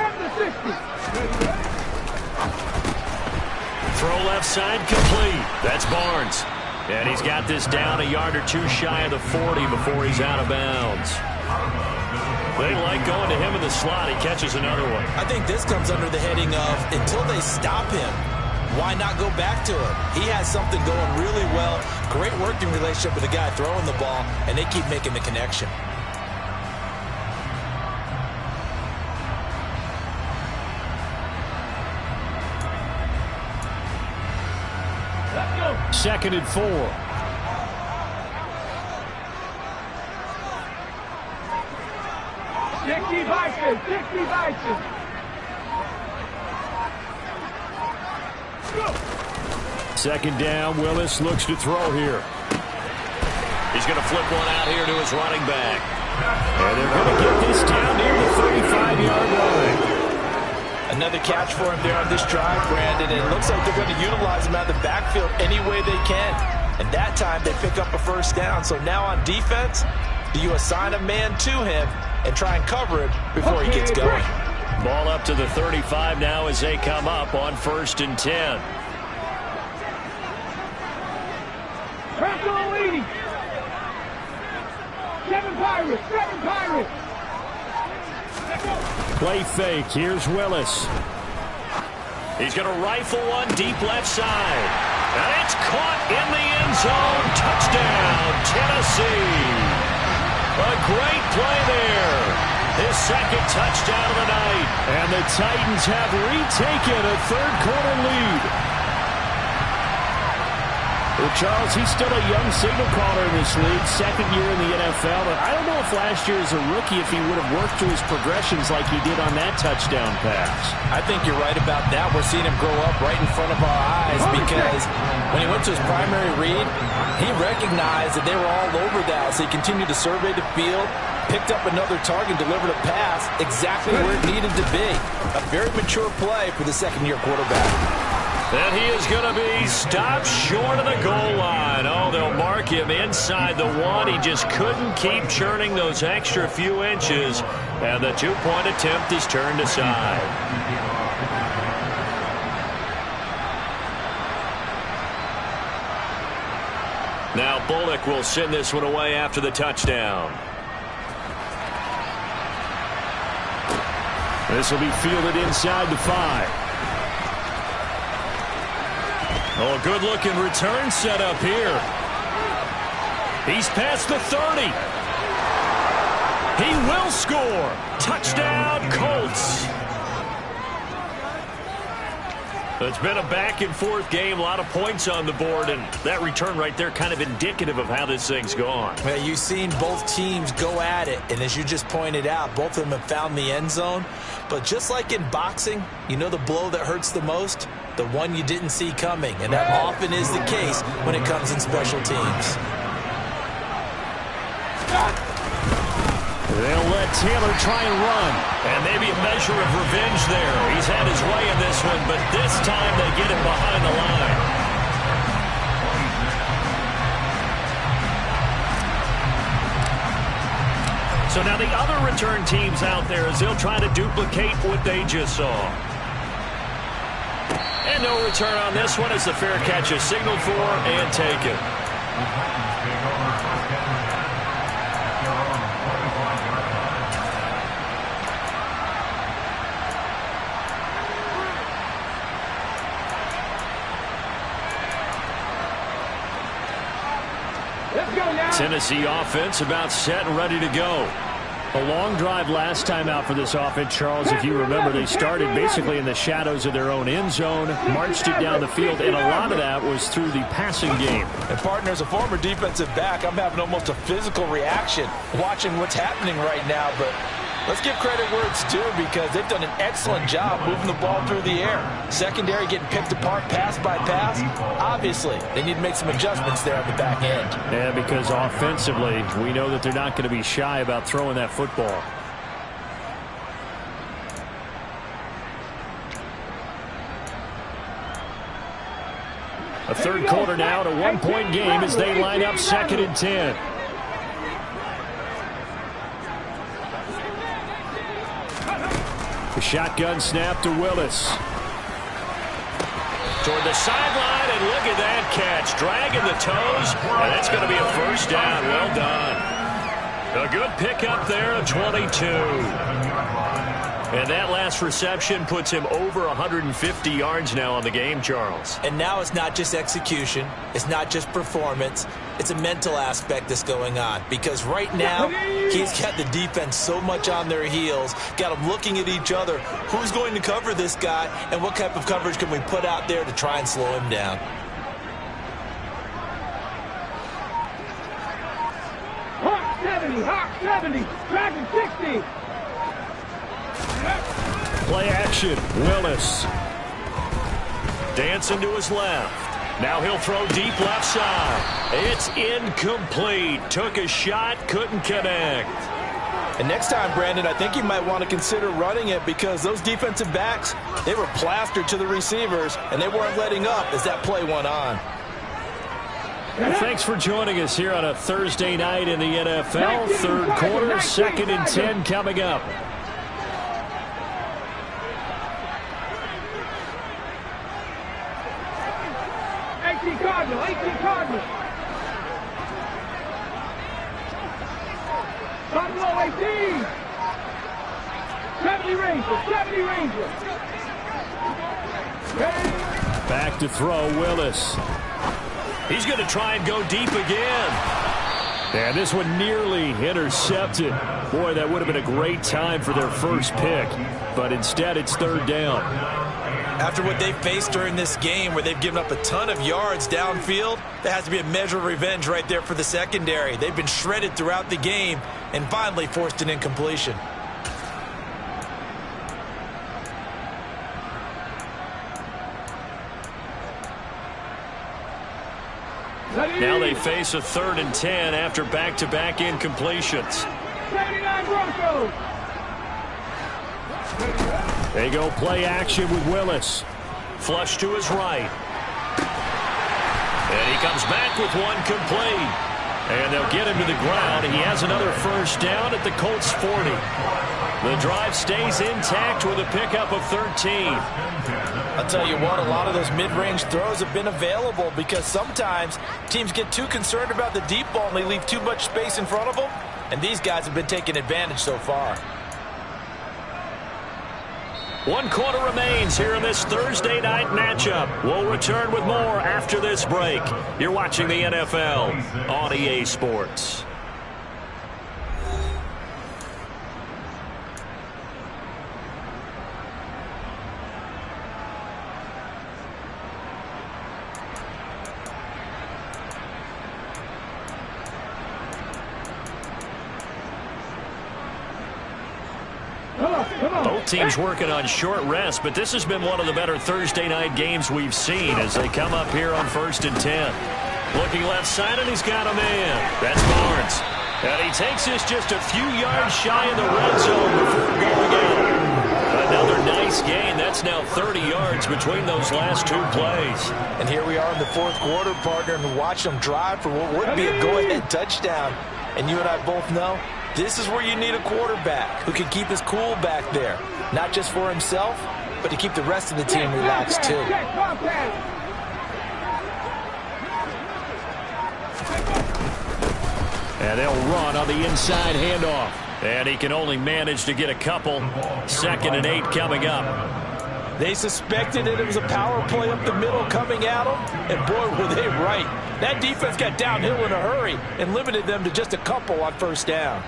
Throw left side, complete. That's Barnes. And he's got this down a yard or 2 shy of the 40 before he's out of bounds. They like going to him in the slot. He catches another one. I think this comes under the heading of until they stop him, why not go back to him? He has something going really well. Great working relationship with the guy throwing the ball, and they keep making the connection. 2nd and 4. Second down, Willis looks to throw here. He's going to flip one out here to his running back. And they're going to get this down near the 35-yard line. Another catch for him there on this drive, Brandon, and it looks like they're going to utilize him out of the backfield any way they can. And that time they pick up a first down. So now on defense, do you assign a man to him and try and cover it before he gets going? Ball up to the 35 now as they come up on 1st and 10. Seven Pirates. Play fake. Here's Willis. He's going to rifle one deep left side. And it's caught in the end zone. Touchdown, Tennessee. A great play there. His 2nd touchdown of the night. And the Titans have retaken a third-quarter lead. Well, Charles, he's still a young signal caller in this league, 2nd year in the NFL. But I don't know if last year as a rookie, if he would have worked through his progressions like he did on that touchdown pass. I think you're right about that. We're seeing him grow up right in front of our eyes because when he went to his primary read, he recognized that they were all over that. So he continued to survey the field, picked up another target, delivered a pass exactly where it needed to be. A very mature play for the 2nd-year quarterback. And he is going to be stopped short of the goal line. Oh, they'll mark him inside the 1. He just couldn't keep churning those extra few inches. And the 2-point attempt is turned aside. Now Bullock will send this one away after the touchdown. This will be fielded inside the 5. Oh, a good-looking return set up here. He's past the 30. He will score. Touchdown, Colts. It's been a back-and-forth game, a lot of points on the board, and that return right there kind of indicative of how this thing's gone. Well, you've seen both teams go at it, and as you just pointed out, both of them have found the end zone. But just like in boxing, you know the blow that hurts the most? The one you didn't see coming, and that often is the case when it comes in special teams. They'll let Taylor try and run. And maybe a measure of revenge there. He's had his way in this one, but this time they get him behind the line. So now the other return teams out there as they'll try to duplicate what they just saw. And no return on this one as the fair catch is signaled for and taken. Tennessee offense about set and ready to go. A long drive last time out for this offense, Charles. If you remember, they started basically in the shadows of their own end zone, marched it down the field, and a lot of that was through the passing game. And, partner, as a former defensive back, I'm having almost a physical reaction watching what's happening right now. But let's give credit where it's due because they've done an excellent job moving the ball through the air. Secondary getting picked apart pass by pass. Obviously, they need to make some adjustments there at the back end. Yeah, because offensively, we know that they're not going to be shy about throwing that football. A third quarter now, a one-point game as they line up 2nd and 10. The shotgun snap to Willis. Toward the sideline, and look at that catch. Dragging the toes, and that's going to be a first down. Well done. A good pickup there of 22. And that last reception puts him over 150 yards now on the game, Charles. And now it's not just execution. It's not just performance. It's a mental aspect that's going on. Because right now, he's got the defense so much on their heels, got them looking at each other. Who's going to cover this guy, and what type of coverage can we put out there to try and slow him down? 70, hot 70, dragon 60. Play action. Willis. Dancing to his left. Now he'll throw deep left side. It's incomplete. Took a shot, couldn't connect. And next time, Brandon, I think you might want to consider running it because those defensive backs, they were plastered to the receivers, and they weren't letting up as that play went on. Well, thanks for joining us here on a Thursday night in the NFL. Third quarter, 2nd and 10 coming up. 18 Cardinal, 18 Cardinal. Cardinal 18. 70 Ranger, 70 Ranger. Back to throw, Willis. He's going to try and go deep again. And this one nearly intercepted. Boy, that would have been a great time for their first pick. But instead, it's third down. After what they faced during this game where they've given up a ton of yards downfield, there has to be a measure of revenge right there for the secondary. They've been shredded throughout the game and finally forced an incompletion. Now they face a 3rd and 10 after back-to-back incompletions. 79 Broncos. They go play action with Willis. Flush to his right. And he comes back with one complete. And they'll get him to the ground. He has another first down at the Colts 40. The drive stays intact with a pickup of 13. I'll tell you what, a lot of those mid-range throws have been available because sometimes teams get too concerned about the deep ball and they leave too much space in front of them. And these guys have been taking advantage so far. 1 quarter remains here in this Thursday night matchup. We'll return with more after this break. You're watching the NFL on EA Sports. Both teams working on short rest, but this has been one of the better Thursday night games we've seen as they come up here on 1st and 10. Looking left side, and he's got a man. That's Barnes. And he takes this just a few yards shy of the red zone before going out. Another nice gain. That's now 30 yards between those last 2 plays. And here we are in the 4th quarter, partner, and watch them drive for what would be a go-ahead touchdown. And you and I both know this is where you need a quarterback who can keep his cool back there. Not just for himself, but to keep the rest of the team relaxed too. And they'll run on the inside handoff. And he can only manage to get a couple. 2nd and 8 coming up. They suspected that it was a power play up the middle coming at them, and boy, were they right. That defense got downhill in a hurry and limited them to just a couple on 1st down.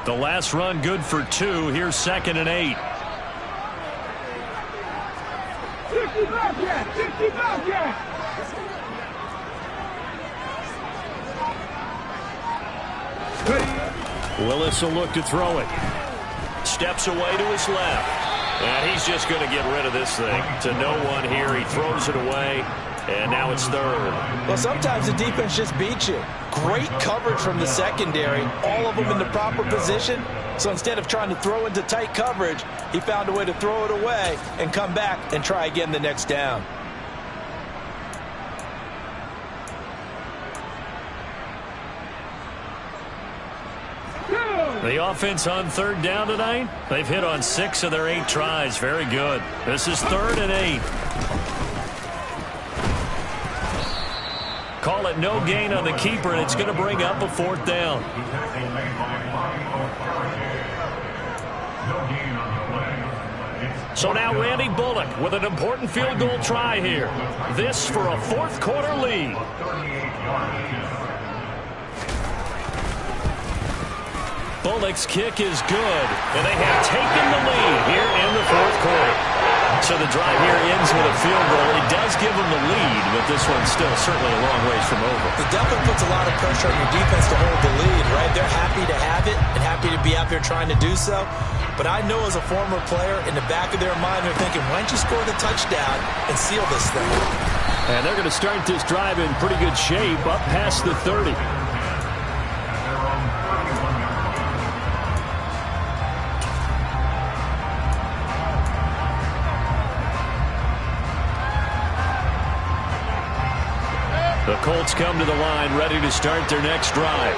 The last run good for 2. Here's 2nd and 8. 65 yards, 65 yards. Willis will look to throw it. Steps away to his left. And he's just going to get rid of this thing. To no one here. He throws it away. And now it's 3rd. Well, sometimes the defense just beats you. Great coverage from the secondary. All of them in the proper position. So instead of trying to throw into tight coverage, he found a way to throw it away and come back and try again the next down. The offense on 3rd down tonight, they've hit on 6 of their 8 tries. Very good. This is 3rd and 8. Call it no gain on the keeper, and it's going to bring up a 4th down. So now Randy Bullock with an important field goal try here. This for a 4th quarter lead. Bullock's kick is good, and they have taken the lead here in the 4th quarter. So the drive here ends with a field goal. It does give them the lead, but this one's still certainly a long ways from over. It definitely puts a lot of pressure on your defense to hold the lead, right? They're happy to have it and happy to be out there trying to do so. But I know as a former player, in the back of their mind, they're thinking, why don't you score the touchdown and seal this thing? And they're going to start this drive in pretty good shape, up past the 30. The Colts come to the line, ready to start their next drive.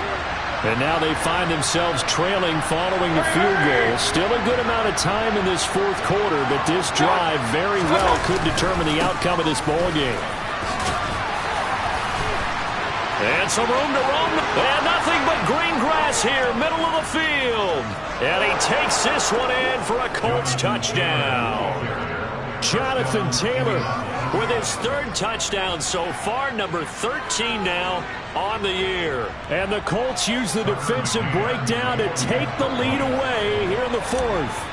And now they find themselves trailing following the field goal. Still a good amount of time in this fourth quarter, but this drive very well could determine the outcome of this ball game. And some room to roam. And nothing but green grass here, middle of the field. And he takes this one in for a Colts touchdown. Jonathan Taylor with his third touchdown so far, number 13 now on the year. And the Colts use the defensive breakdown to take the lead away here in the fourth.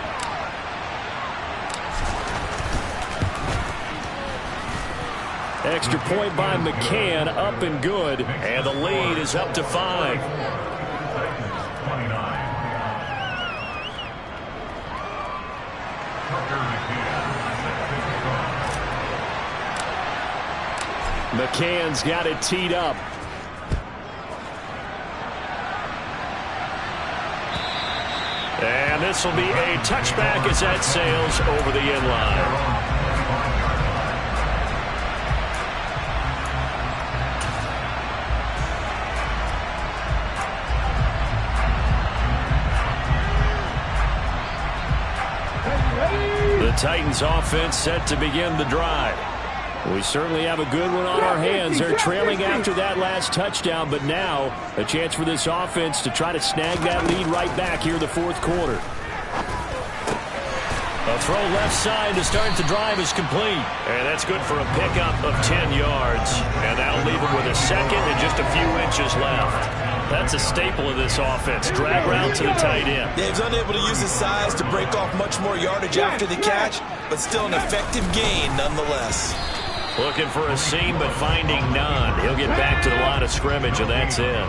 Extra point by McCann, up and good. And the lead is up to 5. McCann's got it teed up. And this will be a touchback as that sails over the end line. The Titans offense set to begin the drive. We certainly have a good one on our hands. They're trailing after that last touchdown, but now a chance for this offense to try to snag that lead right back here in the fourth quarter. A throw left side to start the drive is complete. And that's good for a pickup of 10 yards. And that'll leave him with a second and just a few inches left. That's a staple of this offense. Drag route to the tight end. Yeah, he's unable to use his size to break off much more yardage after the catch, but still an effective gain nonetheless. Looking for a seam, but finding none. He'll get back to the line of scrimmage, and that's it.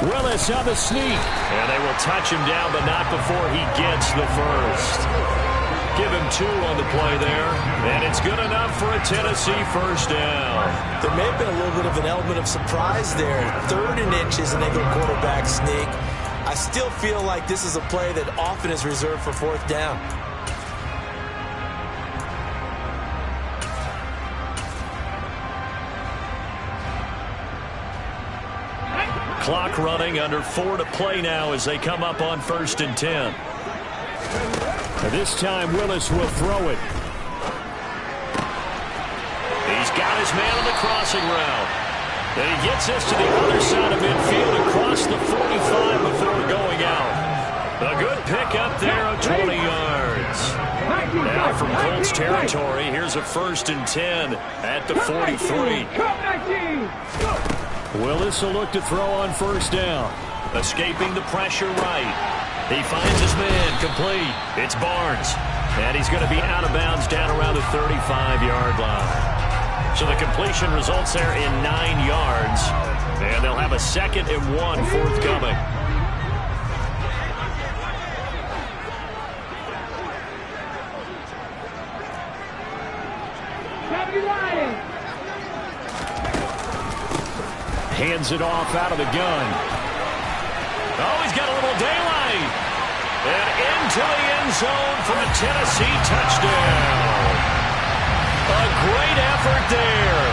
Willis on the sneak. And they will touch him down, but not before he gets the first. Give him 2 on the play there, and it's good enough for a Tennessee first down. There may have been a little bit of an element of surprise there. 3rd and inches, and they go quarterback sneak. I still feel like this is a play that often is reserved for 4th down. Clock running, under 4 to play now as they come up on 1st and 10. This time Willis will throw it. He's got his man on the crossing route. And he gets this to the other side of midfield across the 45 before going out. A good pickup there of 20 yards. Now from Colts territory, here's a 1st and 10 at the 43. Willis will look to throw on 1st down. Escaping the pressure right. He finds his man complete. It's Barnes. And he's going to be out of bounds down around the 35-yard line. So the completion results there in 9 yards. And they'll have a 2nd and 1 forthcoming. Hands it off out of the gun. Oh, he's got a little daylight. And into the end zone for a Tennessee touchdown. A great effort there.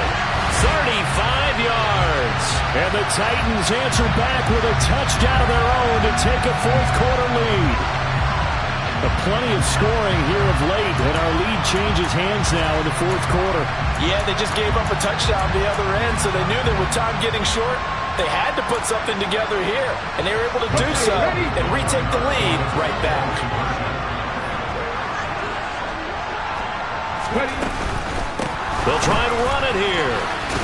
35 yards. And the Titans answer back with a touchdown of their own to take a fourth quarter lead. Plenty of scoring here of late, and our lead changes hands now in the fourth quarter. Yeah, they just gave up a touchdown the other end, so they knew that with time getting short, they had to put something together here, and they were able to do so and retake the lead right back. They'll try and run it here,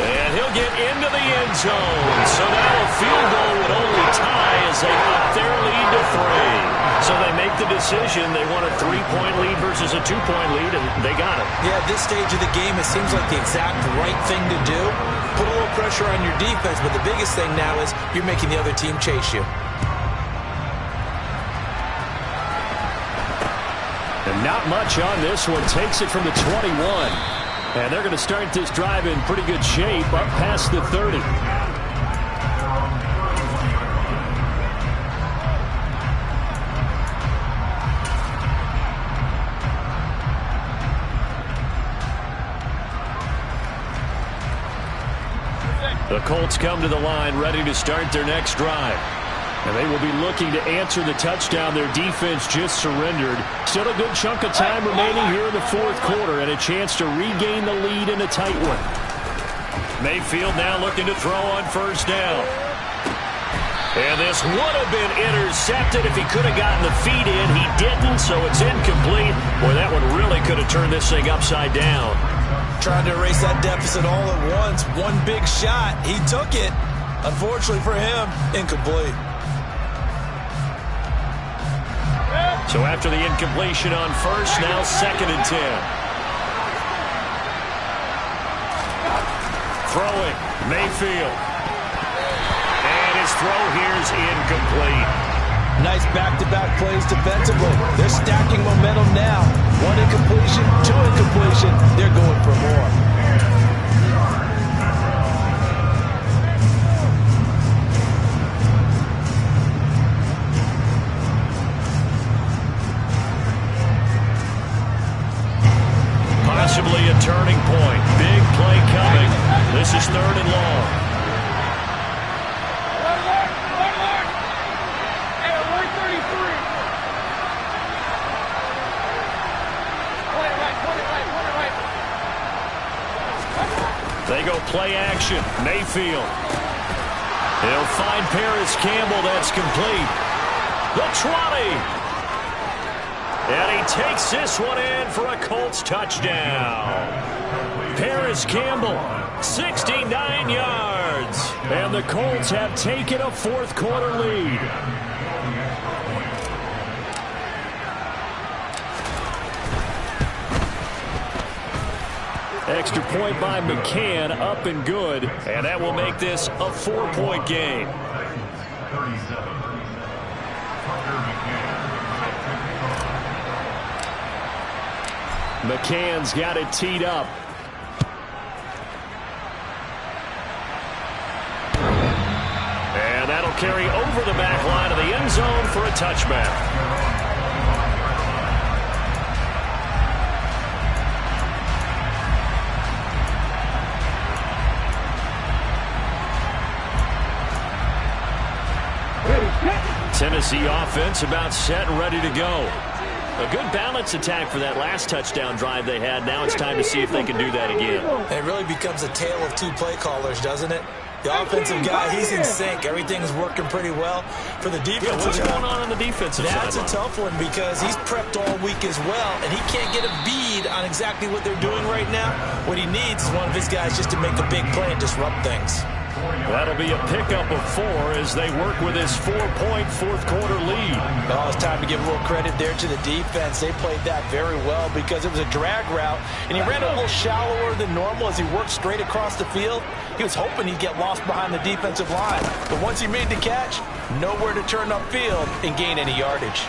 and he'll get into the end zone. So now a field goal would only tie as they up their lead to 3. So they make the decision. They want a 3-point lead versus a 2-point lead, and they got it. Yeah, at this stage of the game, it seems like the exact right thing to do. Put a little pressure on your defense, but the biggest thing now is you're making the other team chase you. And not much on this one. Takes it from the 21. And they're going to start this drive in pretty good shape up past the 30. The Colts come to the line ready to start their next drive. And they will be looking to answer the touchdown their defense just surrendered. Still a good chunk of time remaining here in the fourth quarter and a chance to regain the lead in a tight one. Mayfield now looking to throw on first down. And this would have been intercepted if he could have gotten the feet in. He didn't, so it's incomplete. Boy, that one really could have turned this thing upside down. Trying to erase that deficit all at once. One big shot. He took it. Unfortunately for him, incomplete. So after the incompletion on first, now 2nd and 10. Throwing, Mayfield. And his throw here is incomplete. Nice back-to-back plays defensively. They're stacking momentum now. One incompletion, two incompletion. They're going for more. Possibly a turning point. Big play coming. This is 3rd and long. They go play action. Mayfield. He'll find Paris Campbell. That's complete. The 20. And he takes this one in for a Colts touchdown. Paris Campbell, 69 yards. And the Colts have taken a fourth quarter lead. Extra point by McCann, up and good. And that will make this a 4-point game. 37. McCann's got it teed up. And that'll carry over the back line of the end zone for a touchback. Tennessee offense about set and ready to go. A good balance attack for that last touchdown drive they had. Now it's time to see if they can do that again. It really becomes a tale of two play callers, doesn't it? The offensive guy, he's in sync. Everything's working pretty well. For the defensive what's going on the defensive side? That's a tough one because he's prepped all week as well, and he can't get a bead on exactly what they're doing right now. What he needs is one of his guys just to make a big play and disrupt things. That'll be a pickup of 4 as they work with his 4-point fourth quarter lead. Well, it's time to give a little credit there to the defense. They played that very well because it was a drag route, and he ran a little shallower than normal as he worked straight across the field. He was hoping he'd get lost behind the defensive line, but once he made the catch, nowhere to turn upfield and gain any yardage.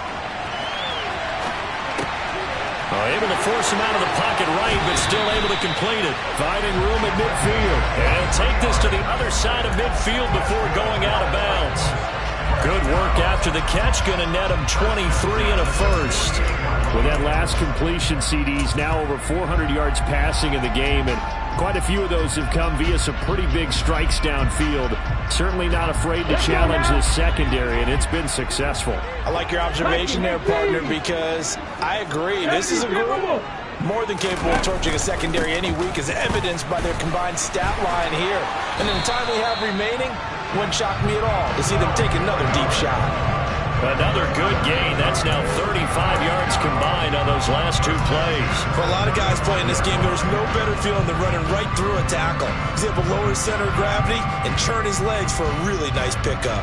Able to force him out of the pocket right, but still able to complete it. Finding room at midfield. And take this to the other side of midfield before going out of bounds. Good work after the catch. Going to net him 23 and a first. With that last completion, CD's now over 400 yards passing in the game, and quite a few of those have come via some pretty big strikes downfield. Certainly not afraid to challenge this secondary, and it's been successful. I like your observation there, partner, because I agree. This is a group more than capable of torching a secondary any week, as evidenced by their combined stat line here. And in the time we have remaining, wouldn't shock me at all to see them take another deep shot. Another good gain. That's now 35 yards combined on those last 2 plays. For a lot of guys playing this game, there's no better feeling than running right through a tackle. He's able to lower his center of gravity and churn his legs for a really nice pickup.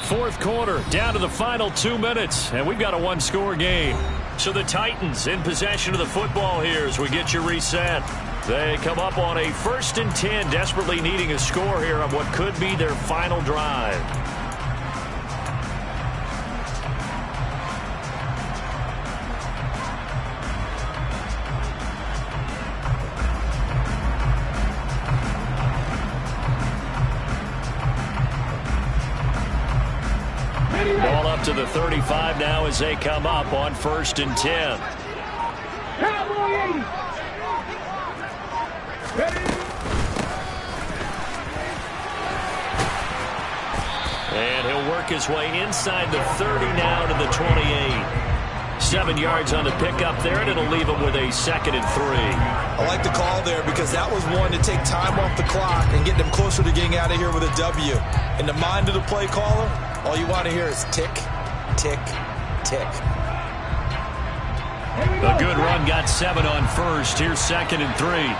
Fourth quarter, down to the final 2 minutes, and we've got a one-score game. So the Titans in possession of the football here as we get you reset. They come up on a 1st and 10, desperately needing a score here on what could be their final drive. Ball up to the 35 now as they come up on 1st and 10. And he'll work his way inside the 30 now to the 28. 7 yards on the pickup there, and it'll leave him with a 2nd and 3. I like the call there because that was one to take time off the clock and get them closer to getting out of here with a W. In the mind of the play caller, all you want to hear is tick, tick, tick. A good run got 7 on 1st. Here's 2nd and 3.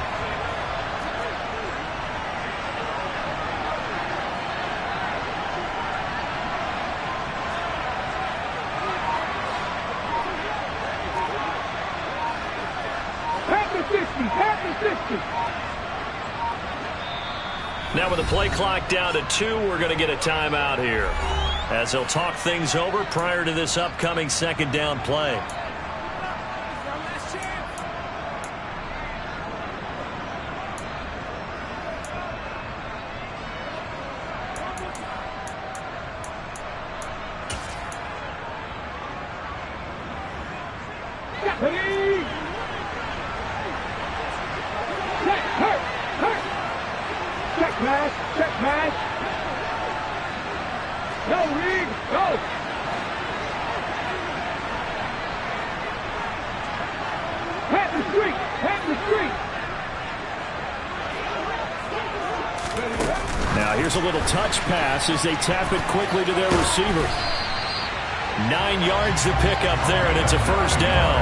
Now with the play clock down to 2, we're going to get a timeout here as they'll talk things over prior to this upcoming 2nd down play. Now here's a little touch pass as they tap it quickly to their receiver. 9 yards to pick up there, and it's a 1st down.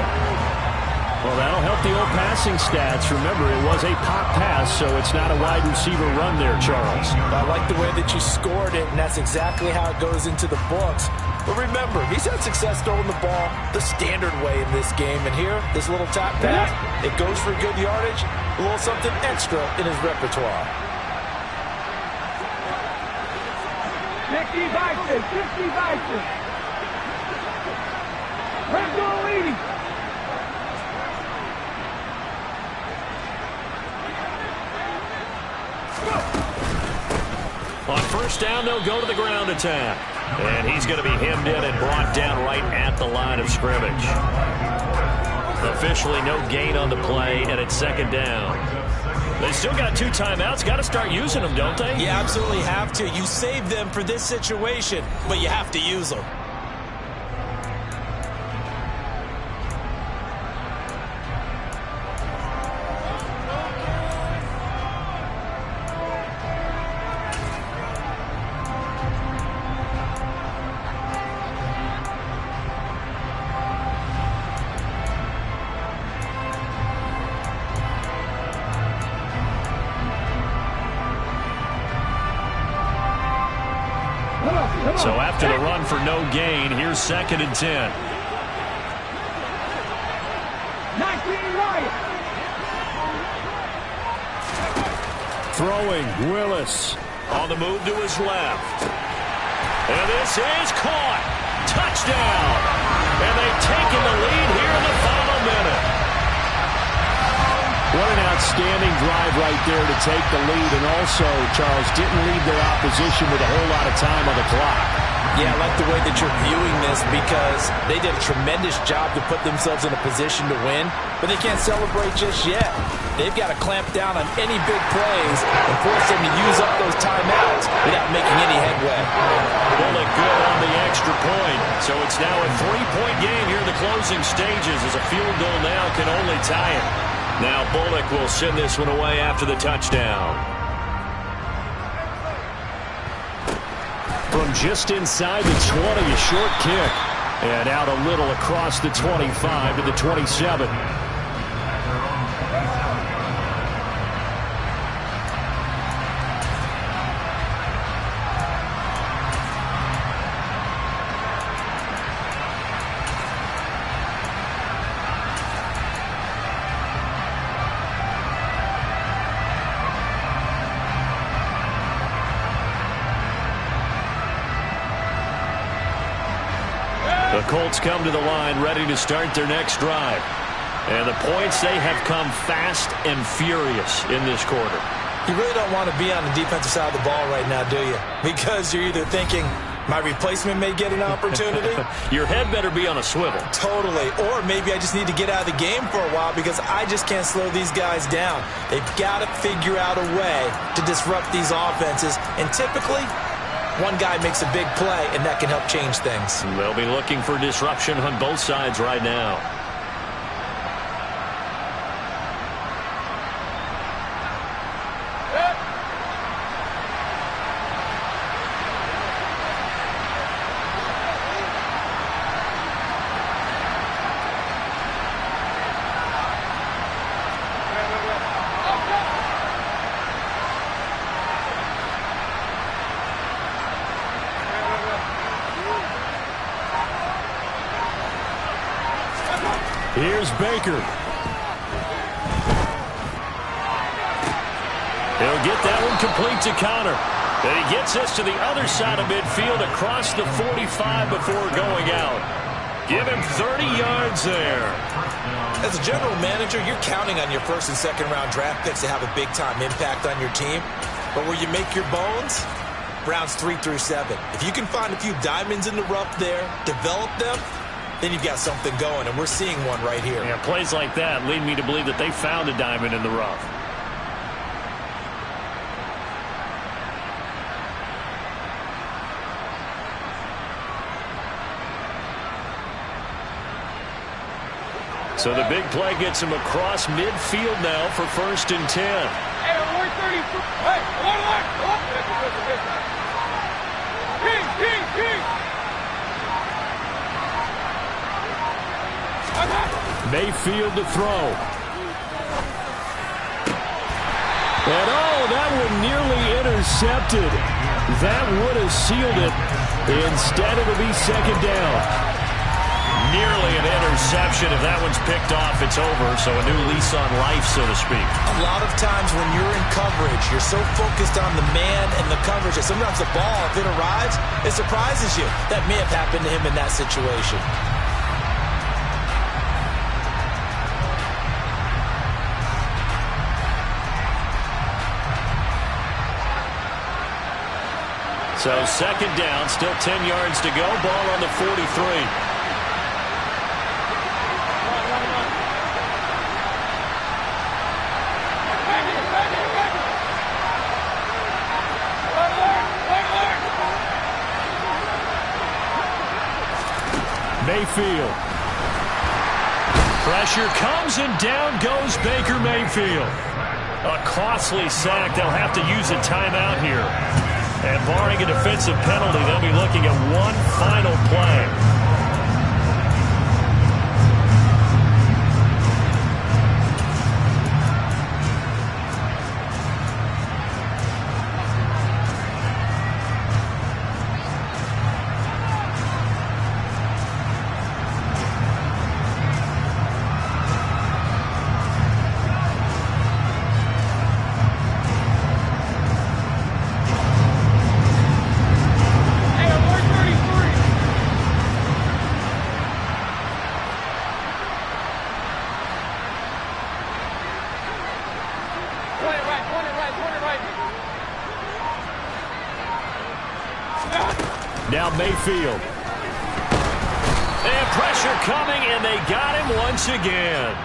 Well, that'll help the old passing stats. Remember, it was a pop pass, so it's not a wide receiver run there, Charles. I like the way that you scored it, and that's exactly how it goes into the books. But remember, he's had success throwing the ball the standard way in this game. And here, this little top pass, it goes for good yardage, a little something extra in his repertoire. 50 Bison, 50 Bison. Let's go, leading. On 1st down, they'll go to the ground attack. And he's going to be hemmed in and brought down right at the line of scrimmage. Officially no gain on the play, and it's 2nd down. They still got 2 timeouts. Got to start using them, don't they? You absolutely have to. You save them for this situation, but you have to use them. So after the run for no gain, here's 2nd and 10. 19 right. Throwing, Willis. On the move to his left. And this is caught. Touchdown. And they've taken the lead here in the final minute. What an outstanding drive right there to take the lead. And also, Charles, didn't leave their opposition with a whole lot of time on the clock. Yeah, I like the way that you're viewing this because they did a tremendous job to put themselves in a position to win, but they can't celebrate just yet. They've got to clamp down on any big plays and force them to use up those timeouts without making any headway. Bullock good on the extra point. So it's now a 3-point game here in the closing stages as a field goal now can only tie it. Now Bullock will send this one away after the touchdown. From just inside the 20, a short kick. And out a little across the 25 to the 27. The Colts come to the line ready to start their next drive. And the points, they have come fast and furious in this quarter. You really don't want to be on the defensive side of the ball right now, do you? Because you're either thinking, my replacement may get an opportunity. Your head better be on a swivel. Totally. Or maybe I just need to get out of the game for a while because I just can't slow these guys down. They've got to figure out a way to disrupt these offenses. And typically, one guy makes a big play, and that can help change things. They'll be looking for disruption on both sides right now. Here's Baker. He'll get that one complete to Connor. And he gets this to the other side of midfield across the 45 before going out. Give him 30 yards there. As a general manager, you're counting on your first and second round draft picks to have a big-time impact on your team. But where you make your bones, rounds 3 through 7. If you can find a few diamonds in the rough there, develop them, then you've got something going, and we're seeing one right here. Yeah, plays like that lead me to believe that they found a diamond in the rough. So the big play gets him across midfield now for 1st and 10. Hey, 133. Hey, one. King. Mayfield to throw. And that one nearly intercepted. That would have sealed it. Instead, it'll be 2nd down. Nearly an interception. If that one's picked off, it's over. So a new lease on life, so to speak. A lot of times when you're in coverage, you're so focused on the man and the coverage that sometimes the ball, if it arrives, it surprises you. That may have happened to him in that situation. So 2nd down, still 10 yards to go. Ball on the 43. Mayfield. Pressure comes and down goes Baker Mayfield. A costly sack. They'll have to use a timeout here. And barring a defensive penalty, they'll be looking at one final play. Now Mayfield. And pressure coming, and they got him once again.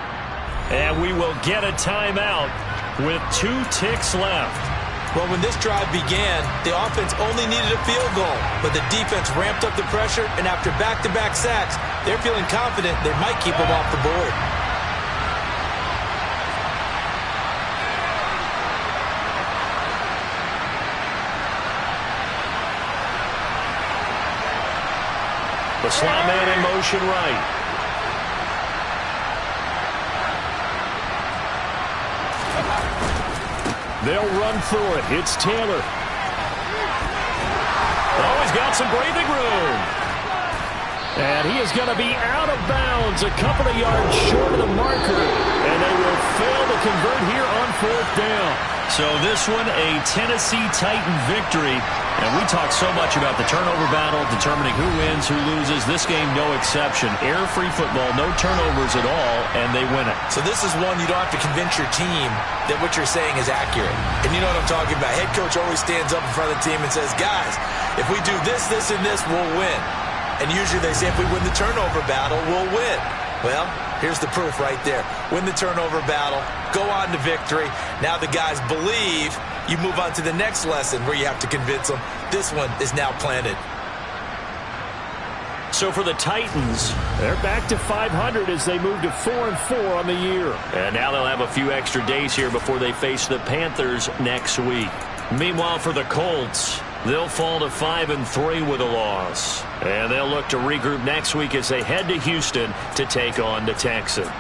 And we will get a timeout with 2 ticks left. Well, when this drive began, the offense only needed a field goal, but the defense ramped up the pressure, and after back-to-back sacks, they're feeling confident they might keep them off the board. The slot man in motion right. They'll run for it. It's Taylor. Oh, he's got some breathing room. And he is going to be out of bounds a couple of yards short of the marker. And they will fail to convert here on 4th down. So this one, a Tennessee Titan victory. And we talk so much about the turnover battle, determining who wins, who loses. This game, no exception. Air-free football, no turnovers at all, and they win it. So this is one you don't have to convince your team that what you're saying is accurate. And you know what I'm talking about. Head coach always stands up in front of the team and says, guys, if we do this, this, and this, we'll win. And usually they say if we win the turnover battle, we'll win. Well, here's the proof right there. Win the turnover battle, go on to victory. Now the guys believe. You move on to the next lesson where you have to convince them. This one is now planted. So for the Titans, they're back to 500 as they move to 4-4 on the year. And now they'll have a few extra days here before they face the Panthers next week. Meanwhile, for the Colts, they'll fall to 5-3 with a loss. And they'll look to regroup next week as they head to Houston to take on the Texans.